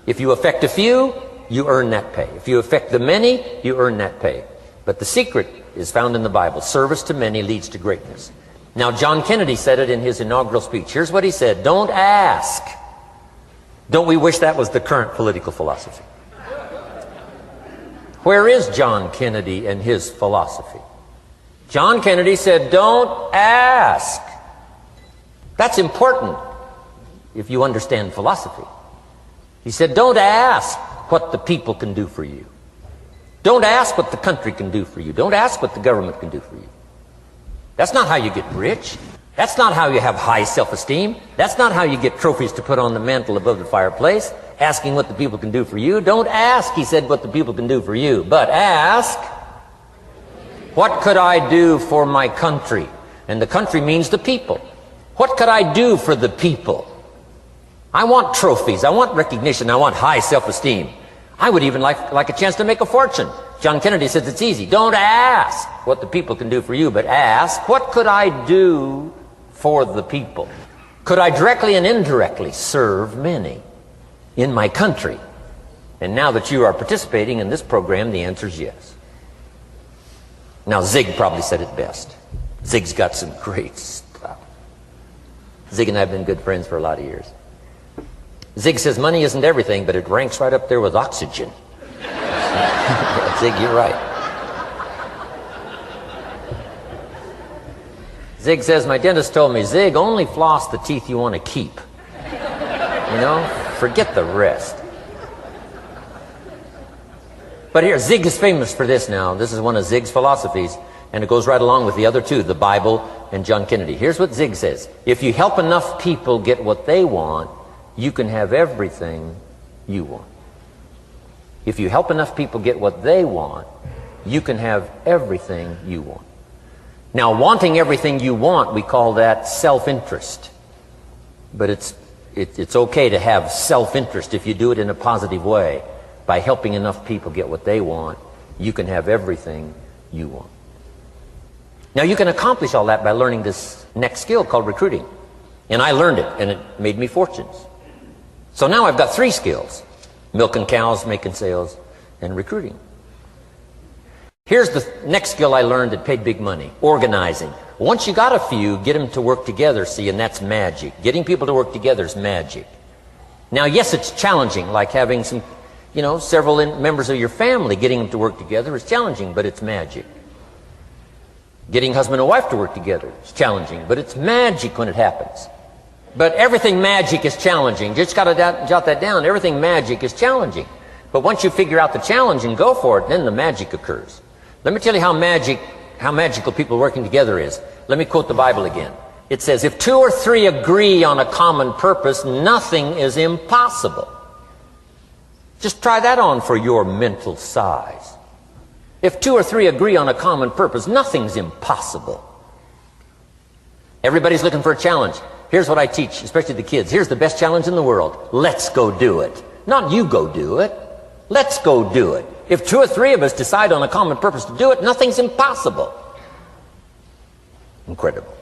B: If you affect a few, you earn that pay. If you affect the many, you earn that pay. But the secret is found in the Bible. Service to many leads to greatness. Now, John Kennedy said it in his inaugural speech. Here's what he said: don't ask. Don't we wish that was the current political philosophy? Where is John Kennedy and his philosophy? John Kennedy said, don't ask. That's important if you understand philosophy. He said, don't ask what the people can do for you. Don't ask what the country can do for you. Don't ask what the government can do for you. That's not how you get rich. That's not how you have high self-esteem. That's not how you get trophies to put on the mantle above the fireplace, asking what the people can do for you. Don't ask, he said, what the people can do for you, but ask, what could I do for my country? And the country means the people. What could I do for the people? I want trophies. I want recognition. I want high self-esteem. I would even like a chance to make a fortune. John Kennedy says it's easy. Don't ask what the people can do for you, but ask, what could I do for the people? Could I directly and indirectly serve many in my country? And now that you are participating in this program, the answer is yes. Now, Zig probably said it best. Zig's got some great stuff. Zig and I have been good friends for a lot of years. Zig says money isn't everything, but it ranks right up there with oxygen. Zig, you're right. Zig says, my dentist told me, Zig, only floss the teeth you want to keep. You know, forget the rest. But here, Zig is famous for this now. This is one of Zig's philosophies, and it goes right along with the other two, the Bible and John Kennedy. Here's what Zig says: if you help enough people get what they want, you can have everything you want. If you help enough people get what they want, you can have everything you want. Now, wanting everything you want, we call that self-interest. But it's okay to have self-interest if you do it in a positive way. By helping enough people get what they want, you can have everything you want. Now, you can accomplish all that by learning this next skill called recruiting. And I learned it, and it made me fortunes. So now I've got 3 skills: milking cows, making sales, and recruiting. Here's the next skill I learned that paid big money: organizing. Once you got a few, get them to work together, see, and that's magic. Getting people to work together is magic. Now, yes, it's challenging, like having several members of your family, getting them to work together is challenging, but it's magic. Getting husband and wife to work together is challenging, but it's magic when it happens. But everything magic is challenging. Just got to jot that down. Everything magic is challenging. But once you figure out the challenge and go for it, then the magic occurs. Let me tell you how magical people working together is. Let me quote the Bible again. It says, if 2 or 3 agree on a common purpose, nothing is impossible. Just try that on for your mental size. If 2 or 3 agree on a common purpose, nothing's impossible. Everybody's looking for a challenge. Here's what I teach, especially the kids. Here's the best challenge in the world. Let's go do it. Not you go do it. Let's go do it. If 2 or 3 of us decide on a common purpose to do it, nothing's impossible. Incredible.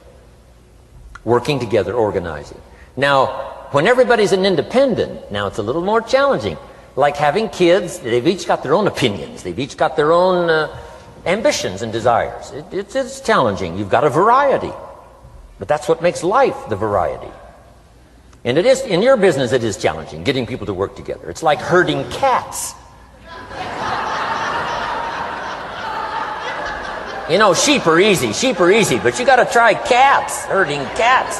B: Working together, organizing. Now, when everybody's an independent, now it's a little more challenging. Like having kids, they've each got their own opinions. They've each got their own ambitions and desires. It's challenging. You've got a variety. But that's what makes life the variety. And it is, in your business, it is challenging, getting people to work together. It's like herding cats. You know, sheep are easy, but you gotta try cats, herding cats.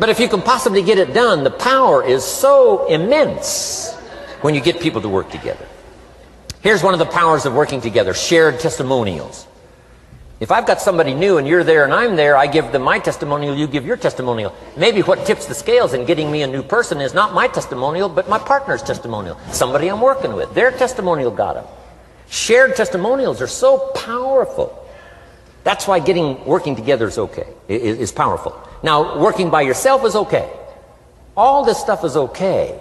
B: But if you can possibly get it done, the power is so immense when you get people to work together. Here's one of the powers of working together: shared testimonials. If I've got somebody new and you're there and I'm there, I give them my testimonial, you give your testimonial. Maybe what tips the scales in getting me a new person is not my testimonial, but my partner's testimonial. Somebody I'm working with, their testimonial got them. Shared testimonials are so powerful. That's why working together is okay, is powerful. Now, working by yourself is okay. All this stuff is okay.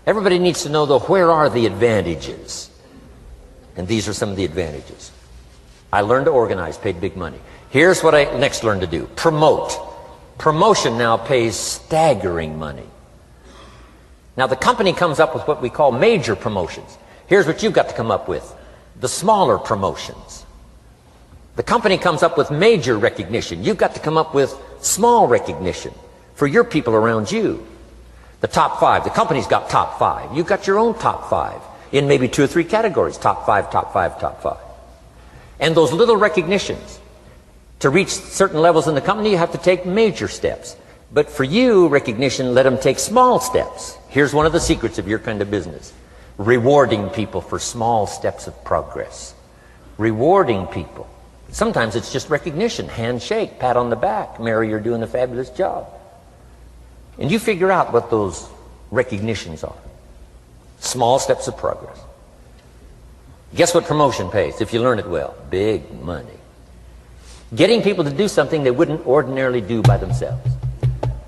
B: Everybody needs to know, though, where are the advantages? And these are some of the advantages. I learned to organize, paid big money. Here's what I next learned to do: promote. Promotion now pays staggering money. Now, the company comes up with what we call major promotions. Here's what you've got to come up with: the smaller promotions. The company comes up with major recognition. You've got to come up with small recognition for your people around you. The top 5. The company's got top 5. You've got your own top 5 in maybe 2 or 3 categories: top 5, top 5, top 5. And those little recognitions, to reach certain levels in the company, you have to take major steps. But for you, recognition, let them take small steps. Here's one of the secrets of your kind of business: rewarding people for small steps of progress. Rewarding people. Sometimes it's just recognition, handshake, pat on the back: Mary, you're doing a fabulous job. And you figure out what those recognitions are. Small steps of progress. Guess what promotion pays, if you learn it well? Big money. Getting people to do something they wouldn't ordinarily do by themselves.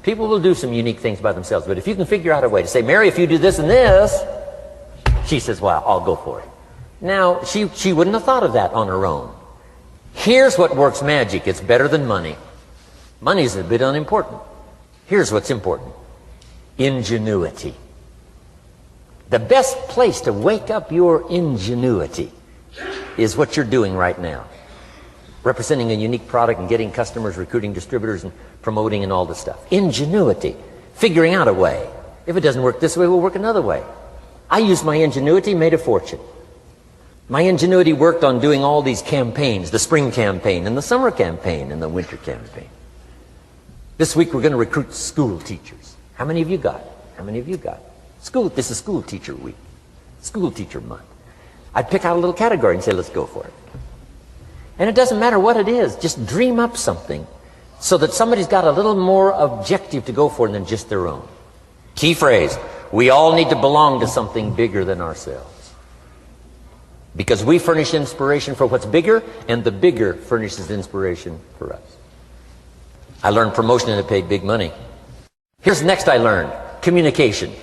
B: People will do some unique things by themselves, but if you can figure out a way to say, Mary, if you do this and this, she says, well, I'll go for it. Now, she wouldn't have thought of that on her own. Here's what works magic. It's better than money. Money's a bit unimportant. Here's what's important: ingenuity. The best place to wake up your ingenuity is what you're doing right now. Representing a unique product and getting customers, recruiting distributors, and promoting and all this stuff. Ingenuity. Figuring out a way. If it doesn't work this way, we'll work another way. I used my ingenuity, made a fortune. My ingenuity worked on doing all these campaigns: the spring campaign and the summer campaign and the winter campaign. This week we're going to recruit school teachers. How many of you got? How many of you got? This is school teacher week. School teacher month. I'd pick out a little category and say, let's go for it. And it doesn't matter what it is, just dream up something so that somebody's got a little more objective to go for than just their own. Key phrase: we all need to belong to something bigger than ourselves. Because we furnish inspiration for what's bigger, and the bigger furnishes inspiration for us. I learned promotion and it paid big money. Here's next I learned: communication.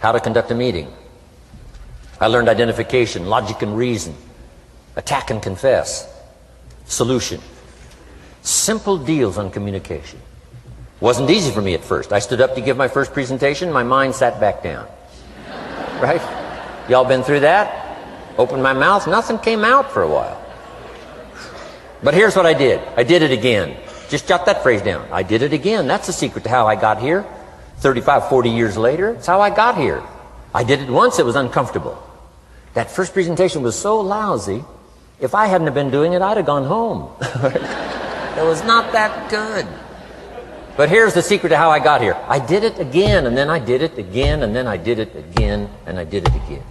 B: How to conduct a meeting. I learned identification, logic and reason, attack and confess, solution. Simple deals on communication. Wasn't easy for me at first. I stood up to give my first presentation, my mind sat back down. Right? Y'all been through that? Opened my mouth, nothing came out for a while. But here's what I did. I did it again. Just jot that phrase down. I did it again. That's the secret to how I got here. 35, 40 years later, it's how I got here. I did it once, it was uncomfortable. That first presentation was so lousy, if I hadn't have been doing it, I'd have gone home. It was not that good. But here's the secret to how I got here. I did it again, and then I did it again, and then I did it again, and I did it again.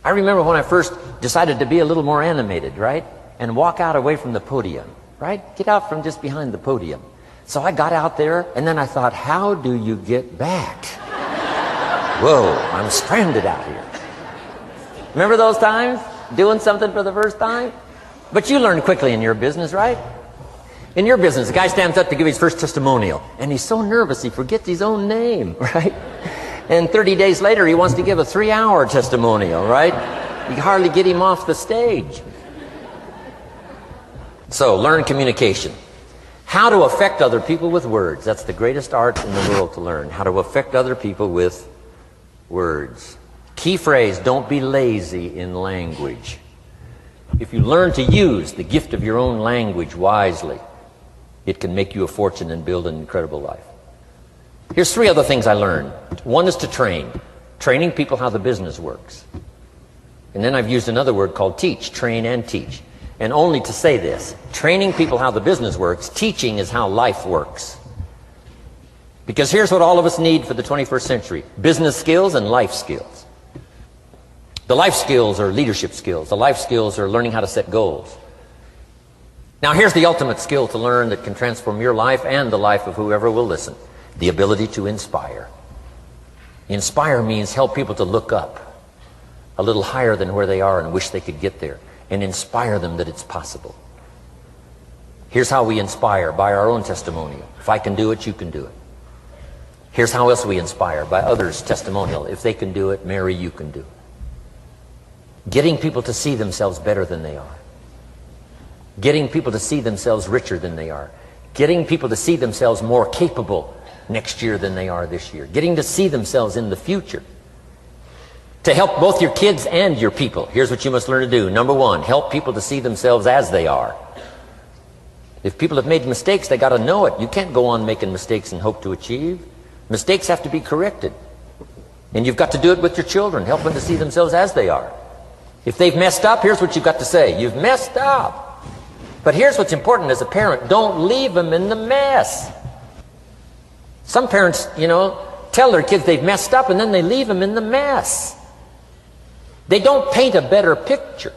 B: I remember when I first decided to be a little more animated, right? And walk out away from the podium, right? Get out from just behind the podium. So I got out there, and then I thought, how do you get back? Whoa, I'm stranded out here. Remember those times? Doing something for the first time? But you learn quickly in your business, right? In your business, the guy stands up to give his first testimonial, and he's so nervous he forgets his own name, right? And 30 days later, he wants to give a 3-hour testimonial, right? You hardly get him off the stage. So, learn communication. How to affect other people with words. That's the greatest art in the world to learn. How to affect other people with words. Key phrase: don't be lazy in language. If you learn to use the gift of your own language wisely, it can make you a fortune and build an incredible life. Here's 3 other things I learned. One is to train. Training people how the business works. And then I've used another word called teach. Train and teach. And only to say this, training people how the business works, teaching is how life works. Because here's what all of us need for the 21st century. Business skills and life skills. The life skills are leadership skills. The life skills are learning how to set goals. Now here's the ultimate skill to learn that can transform your life and the life of whoever will listen. The ability to inspire. Inspire means help people to look up a little higher than where they are and wish they could get there, and inspire them that it's possible. Here's how we inspire, by our own testimonial. If I can do it, you can do it. Here's how else we inspire, by others' testimonial. If they can do it, Mary, you can do it. Getting people to see themselves better than they are. Getting people to see themselves richer than they are. Getting people to see themselves more capable next year than they are this year. Getting to see themselves in the future. To help both your kids and your people. Here's what you must learn to do. Number 1, help people to see themselves as they are. If people have made mistakes, they got to know it. You can't go on making mistakes and hope to achieve. Mistakes have to be corrected. And you've got to do it with your children. Help them to see themselves as they are. If they've messed up, here's what you've got to say. You've messed up. But here's what's important as a parent. Don't leave them in the mess. Some parents, tell their kids they've messed up and then they leave them in the mess. They don't paint a better picture.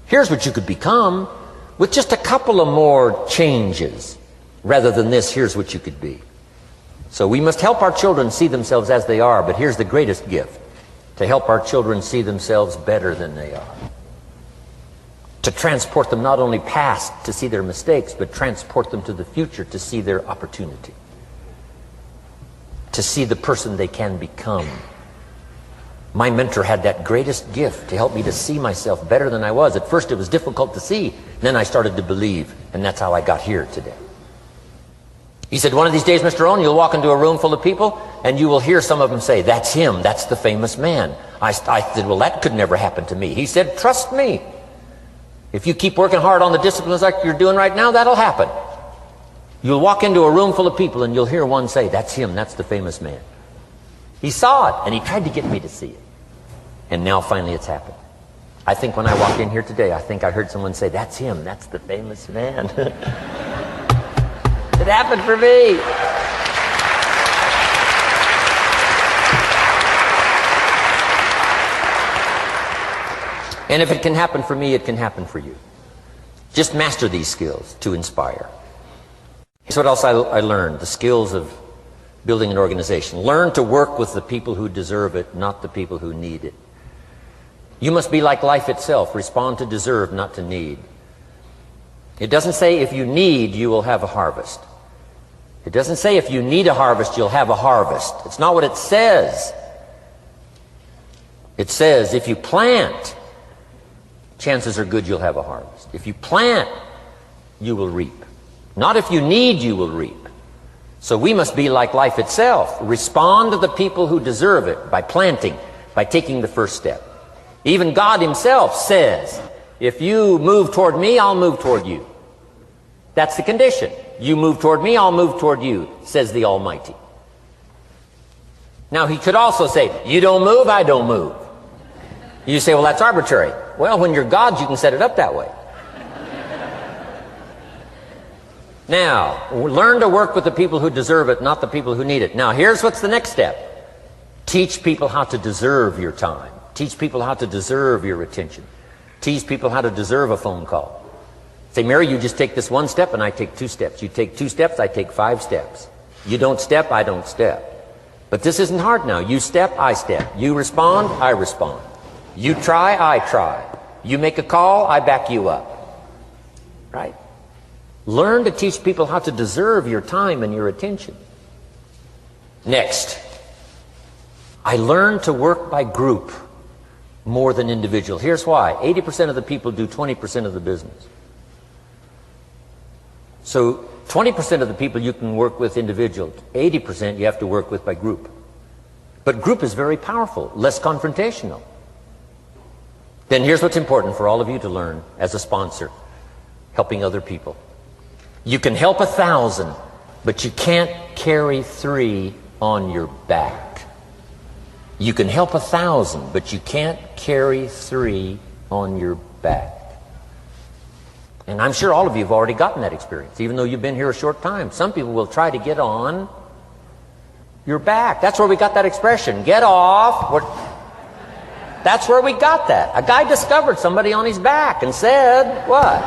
B: Here's what you could become with just a couple of more changes. Rather than this, here's what you could be. So we must help our children see themselves as they are, but here's the greatest gift. To help our children see themselves better than they are. To transport them not only past to see their mistakes, but transport them to the future to see their opportunity. To see the person they can become. My mentor had that greatest gift to help me to see myself better than I was. At first it was difficult to see, then I started to believe, and that's how I got here today. He said, one of these days, Mr. Rohn, you'll walk into a room full of people and you will hear some of them say, that's him, that's the famous man. I said, well, that could never happen to me. He said, trust me. If you keep working hard on the disciplines like you're doing right now, that'll happen. You'll walk into a room full of people and you'll hear one say, that's him, that's the famous man. He saw it and he tried to get me to see it. And now finally it's happened. I think when I walked in here today, I think I heard someone say, that's him, that's the famous man. It happened for me. And if it can happen for me, it can happen for you. Just master these skills to inspire. Here's what else I learned. The skills of building an organization. Learn to work with the people who deserve it, not the people who need it. You must be like life itself. Respond to deserve, not to need. It doesn't say if you need, you will have a harvest. It doesn't say if you need a harvest, you'll have a harvest. It's not what it says. It says if you plant, chances are good you'll have a harvest. If you plant, you will reap. Not if you need, you will reap. So we must be like life itself. Respond to the people who deserve it by planting, by taking the first step. Even God himself says, if you move toward me, I'll move toward you. That's the condition. You move toward me, I'll move toward you, says the Almighty. Now he could also say, you don't move, I don't move. You say, well, that's arbitrary. Well, when you're God, you can set it up that way. Now, learn to work with the people who deserve it, not the people who need it. Now, here's what's the next step. Teach people how to deserve your time. Teach people how to deserve your attention. Teach people how to deserve a phone call. Say, Mary, you just take this one step and I take 2 steps. You take 2 steps, I take 5 steps. You don't step, I don't step. But this isn't hard now. You step, I step. You respond, I respond. You try, I try. You make a call, I back you up. Right? Learn to teach people how to deserve your time and your attention. Next, I learned to work by group more than individual. Here's why. 80% of the people do 20% of the business. So 20% of the people you can work with individual, 80% you have to work with by group. But group is very powerful, less confrontational. then here's what's important for all of you to learn as a sponsor, helping other people. You can help 1,000, but you can't carry 3 on your back. You can help 1,000, but you can't carry 3 on your back. And I'm sure all of you have already gotten that experience, even though you've been here a short time. Some people will try to get on your back. That's where we got that expression, get off. That's where we got that. A guy discovered somebody on his back and said, what?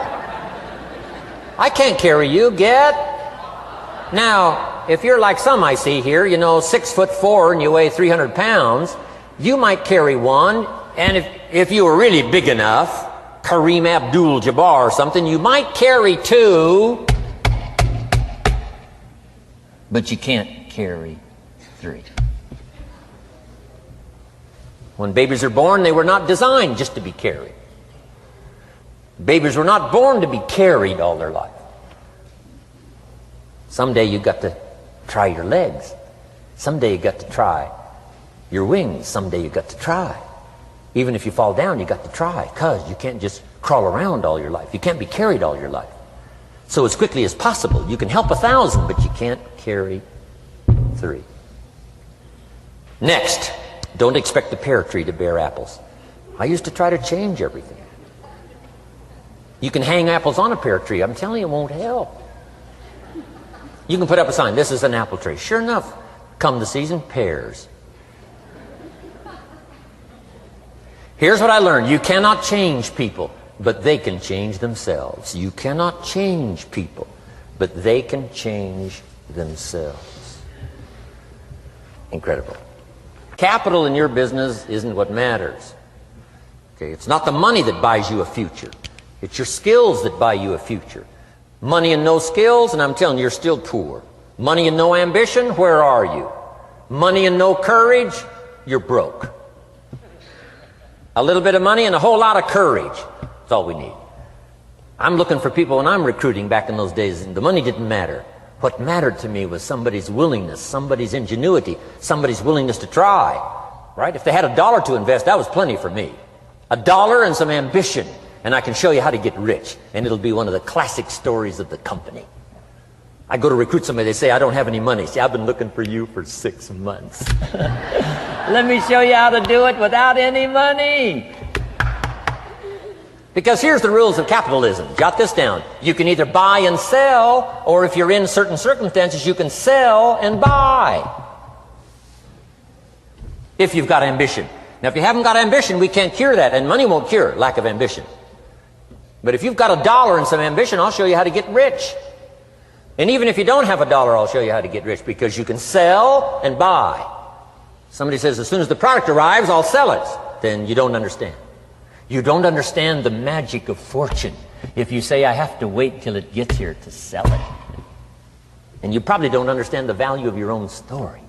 B: I can't carry you, get. Now, if you're like some I see here, 6'4" and you weigh 300 pounds, you might carry one, and if you were really big enough, Kareem Abdul-Jabbar or something, you might carry 2, but you can't carry 3. When babies are born, they were not designed just to be carried. Babies were not born to be carried all their life. Someday you got to try your legs. Someday you got to try your wings. Someday you got to try. Even if you fall down, you got to try, because you can't just crawl around all your life. You can't be carried all your life. So as quickly as possible, you can help 1,000, but you can't carry 3. Next, don't expect a pear tree to bear apples. I used to try to change everything. You can hang apples on a pear tree. I'm telling you, it won't help. You can put up a sign, this is an apple tree. Sure enough, come the season, pears. Here's what I learned. You cannot change people, but they can change themselves. You cannot change people, but they can change themselves. Incredible. Capital in your business isn't what matters. Okay, it's not the money that buys you a future. It's your skills that buy you a future. Money and no skills, and I'm telling you, you're still poor. Money and no ambition, where are you? Money and no courage, you're broke. A little bit of money and a whole lot of courage. That's all we need. I'm looking for people when I'm recruiting back in those days, and the money didn't matter. What mattered to me was somebody's willingness, somebody's ingenuity, somebody's willingness to try. Right? If they had $1 to invest, that was plenty for me. $1 and some ambition, and I can show you how to get rich. And it'll be one of the classic stories of the company. I go to recruit somebody, they say, I don't have any money. See, I've been looking for you for 6 months. Let me show you how to do it without any money. Because here's the rules of capitalism. Jot this down. You can either buy and sell, or if you're in certain circumstances, you can sell and buy. If you've got ambition. Now, if you haven't got ambition, we can't cure that, and money won't cure lack of ambition. But if you've got $1 and some ambition, I'll show you how to get rich. And even if you don't have $1, I'll show you how to get rich, because you can sell and buy. Somebody says, as soon as the product arrives, I'll sell it. Then you don't understand. You don't understand the magic of fortune if you say, I have to wait till it gets here to sell it. And you probably don't understand the value of your own story.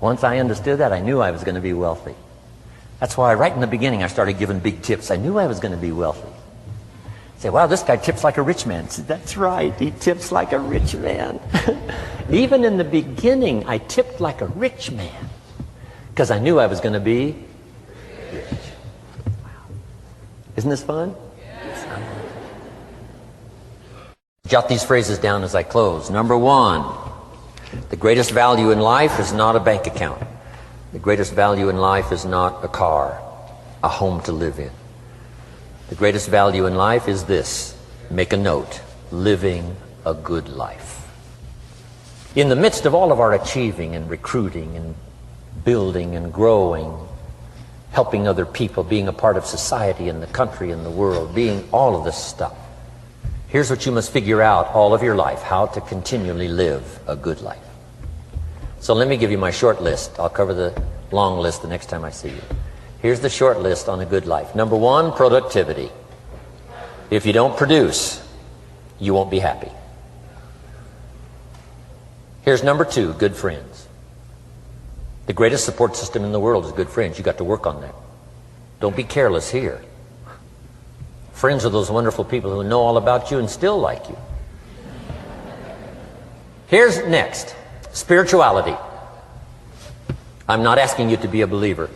B: Once I understood that, I knew I was going to be wealthy. That's why right in the beginning I started giving big tips. I knew I was going to be wealthy. Say, wow, this guy tips like a rich man. Said, that's right, he tips like a rich man. Even in the beginning, I tipped like a rich man, because I knew I was going to be rich. Wow. Isn't this fun? Yes. Jot these phrases down as I close. Number 1, the greatest value in life is not a bank account. The greatest value in life is not a car, a home to live in. The greatest value in life is this. Make a note. Living a good life. In the midst of all of our achieving and recruiting and building and growing, helping other people, being a part of society and the country and the world, being all of this stuff, here's what you must figure out all of your life, how to continually live a good life. So let me give you my short list. I'll cover the long list the next time I see you. Here's the short list on a good life. Number 1, productivity. If you don't produce, you won't be happy. Here's number 2, good friends. The greatest support system in the world is good friends. You got to work on that. Don't be careless here. Friends are those wonderful people who know all about you and still like you. Here's next, spirituality. I'm not asking you to be a believer.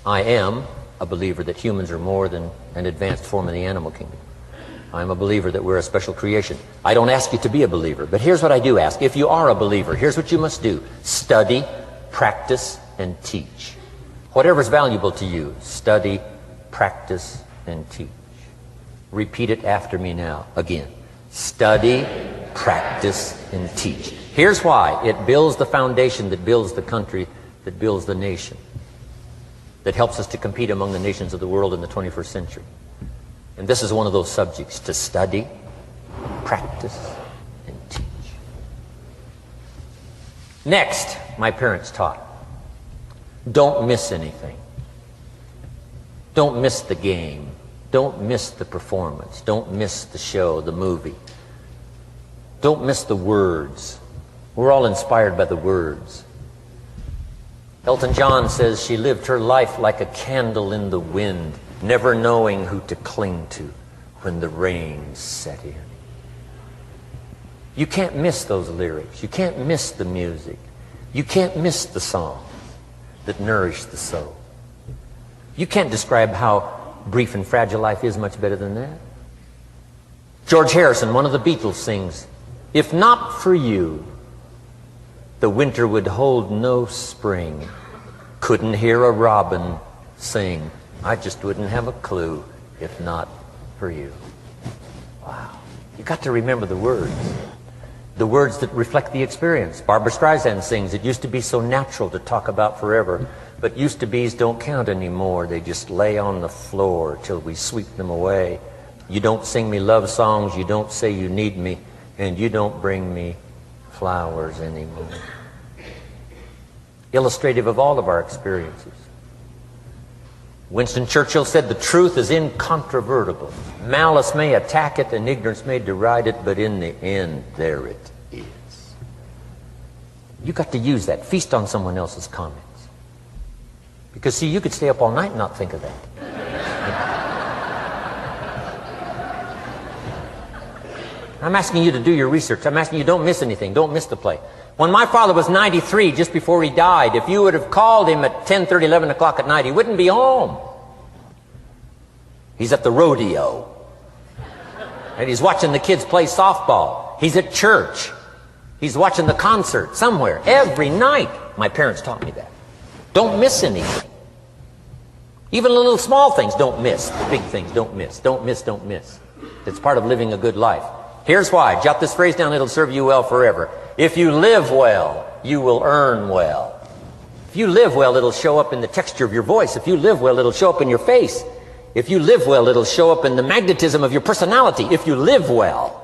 B: I am, a believer that humans are more than an advanced form of the animal kingdom. I'm a believer that we're a special creation. I don't ask you to be a believer, but here's what I do ask. If you are a believer, here's what you must do. Study, practice, and teach. Whatever's valuable to you, study, practice, and teach. Repeat it after me now, again. Study, practice, and teach. Here's why. It builds the foundation that builds the country, that builds the nation, that helps us to compete among the nations of the world in the 21st century. And this is one of those subjects, to study, practice, and teach. Next, my parents taught, don't miss anything. Don't miss the game. Don't miss the performance. Don't miss the show, the movie. Don't miss the words. We're all inspired by the words. Elton John says she lived her life like a candle in the wind, never knowing who to cling to when the rain set in. You can't miss those lyrics. You can't miss the music. You can't miss the songs that nourish the soul. You can't describe how brief and fragile life is much better than that. George Harrison, one of the Beatles, sings, "If not for you, the winter would hold no spring. Couldn't hear a robin sing. I just wouldn't have a clue if not for you." Wow. You got to remember the words that reflect the experience. Barbra Streisand sings, "It used to be so natural to talk about forever, but used to be's don't count anymore. They just lay on the floor till we sweep them away. You don't sing me love songs, you don't say you need me, and you don't bring me flowers anymore." Illustrative of all of our experiences. Winston Churchill said, "The truth is incontrovertible. Malice may attack it and ignorance may deride it, but in the end, there it is." You got to use that. Feast on someone else's comments. Because, see, you could stay up all night and not think of that. I'm asking you to do your research. I'm asking you, don't miss anything. Don't miss the play. When my father was 93, just before he died, if you would have called him at 10:30, 11 o'clock at night, he wouldn't be home. He's at the rodeo. And he's watching the kids play softball. He's at church. He's watching the concert somewhere. Every night. My parents taught me that. Don't miss anything. Even the little small things, don't miss. The big things, don't miss. Don't miss, don't miss. It's part of living a good life. Here's why. Jot this phrase down. It'll serve you well forever. If you live well, you will earn well. If you live well, it'll show up in the texture of your voice. If you live well, it'll show up in your face. If you live well, it'll show up in the magnetism of your personality. If you live well.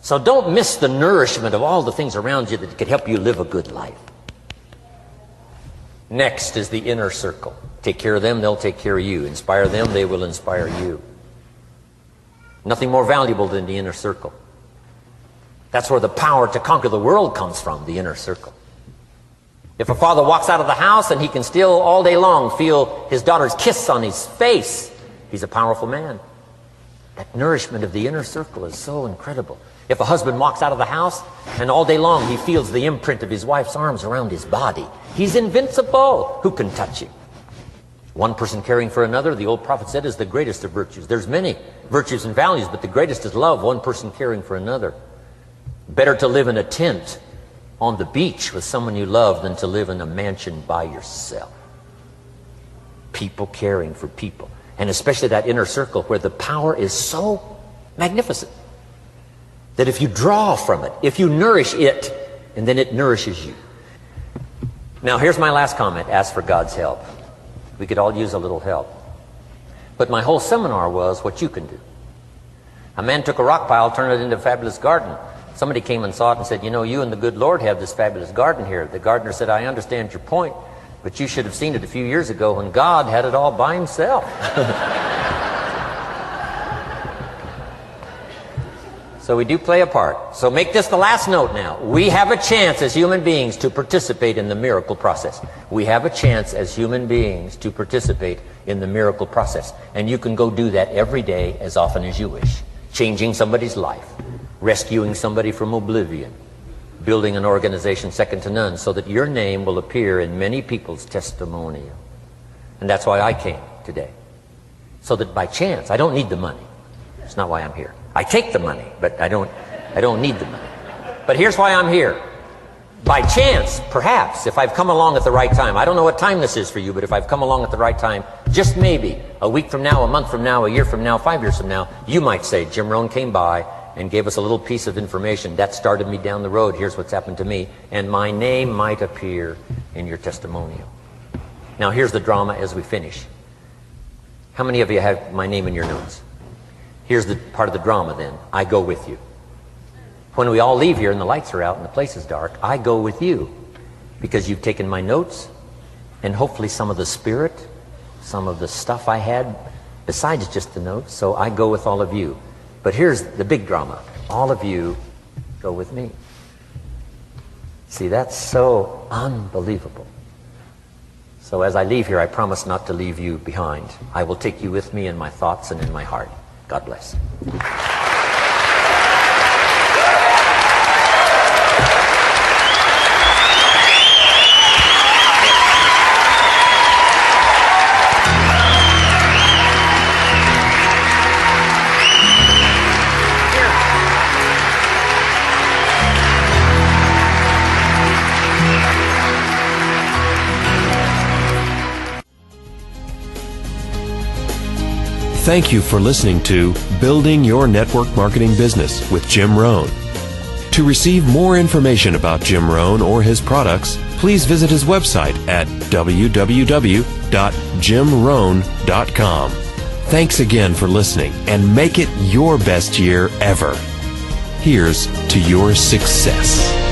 B: So don't miss the nourishment of all the things around you that could help you live a good life. Next is the inner circle. Take care of them, they'll take care of you. Inspire them, they will inspire you. Nothing more valuable than the inner circle. That's where the power to conquer the world comes from, the inner circle. If a father walks out of the house and he can still all day long feel his daughter's kiss on his face, he's a powerful man. That nourishment of the inner circle is so incredible. If a husband walks out of the house and all day long he feels the imprint of his wife's arms around his body, he's invincible. Who can touch him? One person caring for another, the old prophet said, is the greatest of virtues. There's many virtues and values, but the greatest is love, one person caring for another. Better to live in a tent on the beach with someone you love than to live in a mansion by yourself. People caring for people. And especially that inner circle where the power is so magnificent that if you draw from it, if you nourish it, and then it nourishes you. Now here's my last comment. Ask for God's help. We could all use a little help. But my whole seminar was what you can do. A man took a rock pile, turned it into a fabulous garden. Somebody came and saw it and said, "You know, you and the good Lord have this fabulous garden here." The gardener said, "I understand your point, but you should have seen it a few years ago when God had it all by himself." So we do play a part. So make this the last note now. We have a chance as human beings to participate in the miracle process. We have a chance as human beings to participate in the miracle process. And you can go do that every day as often as you wish. Changing somebody's life. Rescuing somebody from oblivion. Building an organization second to none so that your name will appear in many people's testimonial. And that's why I came today. so that by chance, I don't need the money. It's not why I'm here. I take the money, but I don't need the money. But here's why I'm here. By chance, perhaps, if I've come along at the right time, I don't know what time this is for you, but if I've come along at the right time, just maybe, a week from now, a month from now, a year from now, 5 years from now, you might say, Jim Rohn came by and gave us a little piece of information. That started me down the road. Here's what's happened to me. And my name might appear in your testimonial. Now, here's the drama as we finish. How many of you have my name in your notes? Here's the part of the drama then. I go with you. When we all leave here and the lights are out and the place is dark, I go with you because you've taken my notes and hopefully some of the spirit, some of the stuff I had besides just the notes. So I go with all of you. But here's the big drama. All of you go with me. See, that's so unbelievable. So as I leave here, I promise not to leave you behind. I will take you with me in my thoughts and in my heart. God bless.
A: Thank you for listening to Building Your Network Marketing Business with Jim Rohn. To receive more information about Jim Rohn or his products, please visit his website at www.jimrohn.com. Thanks again for listening, and make it your best year ever. Here's to your success.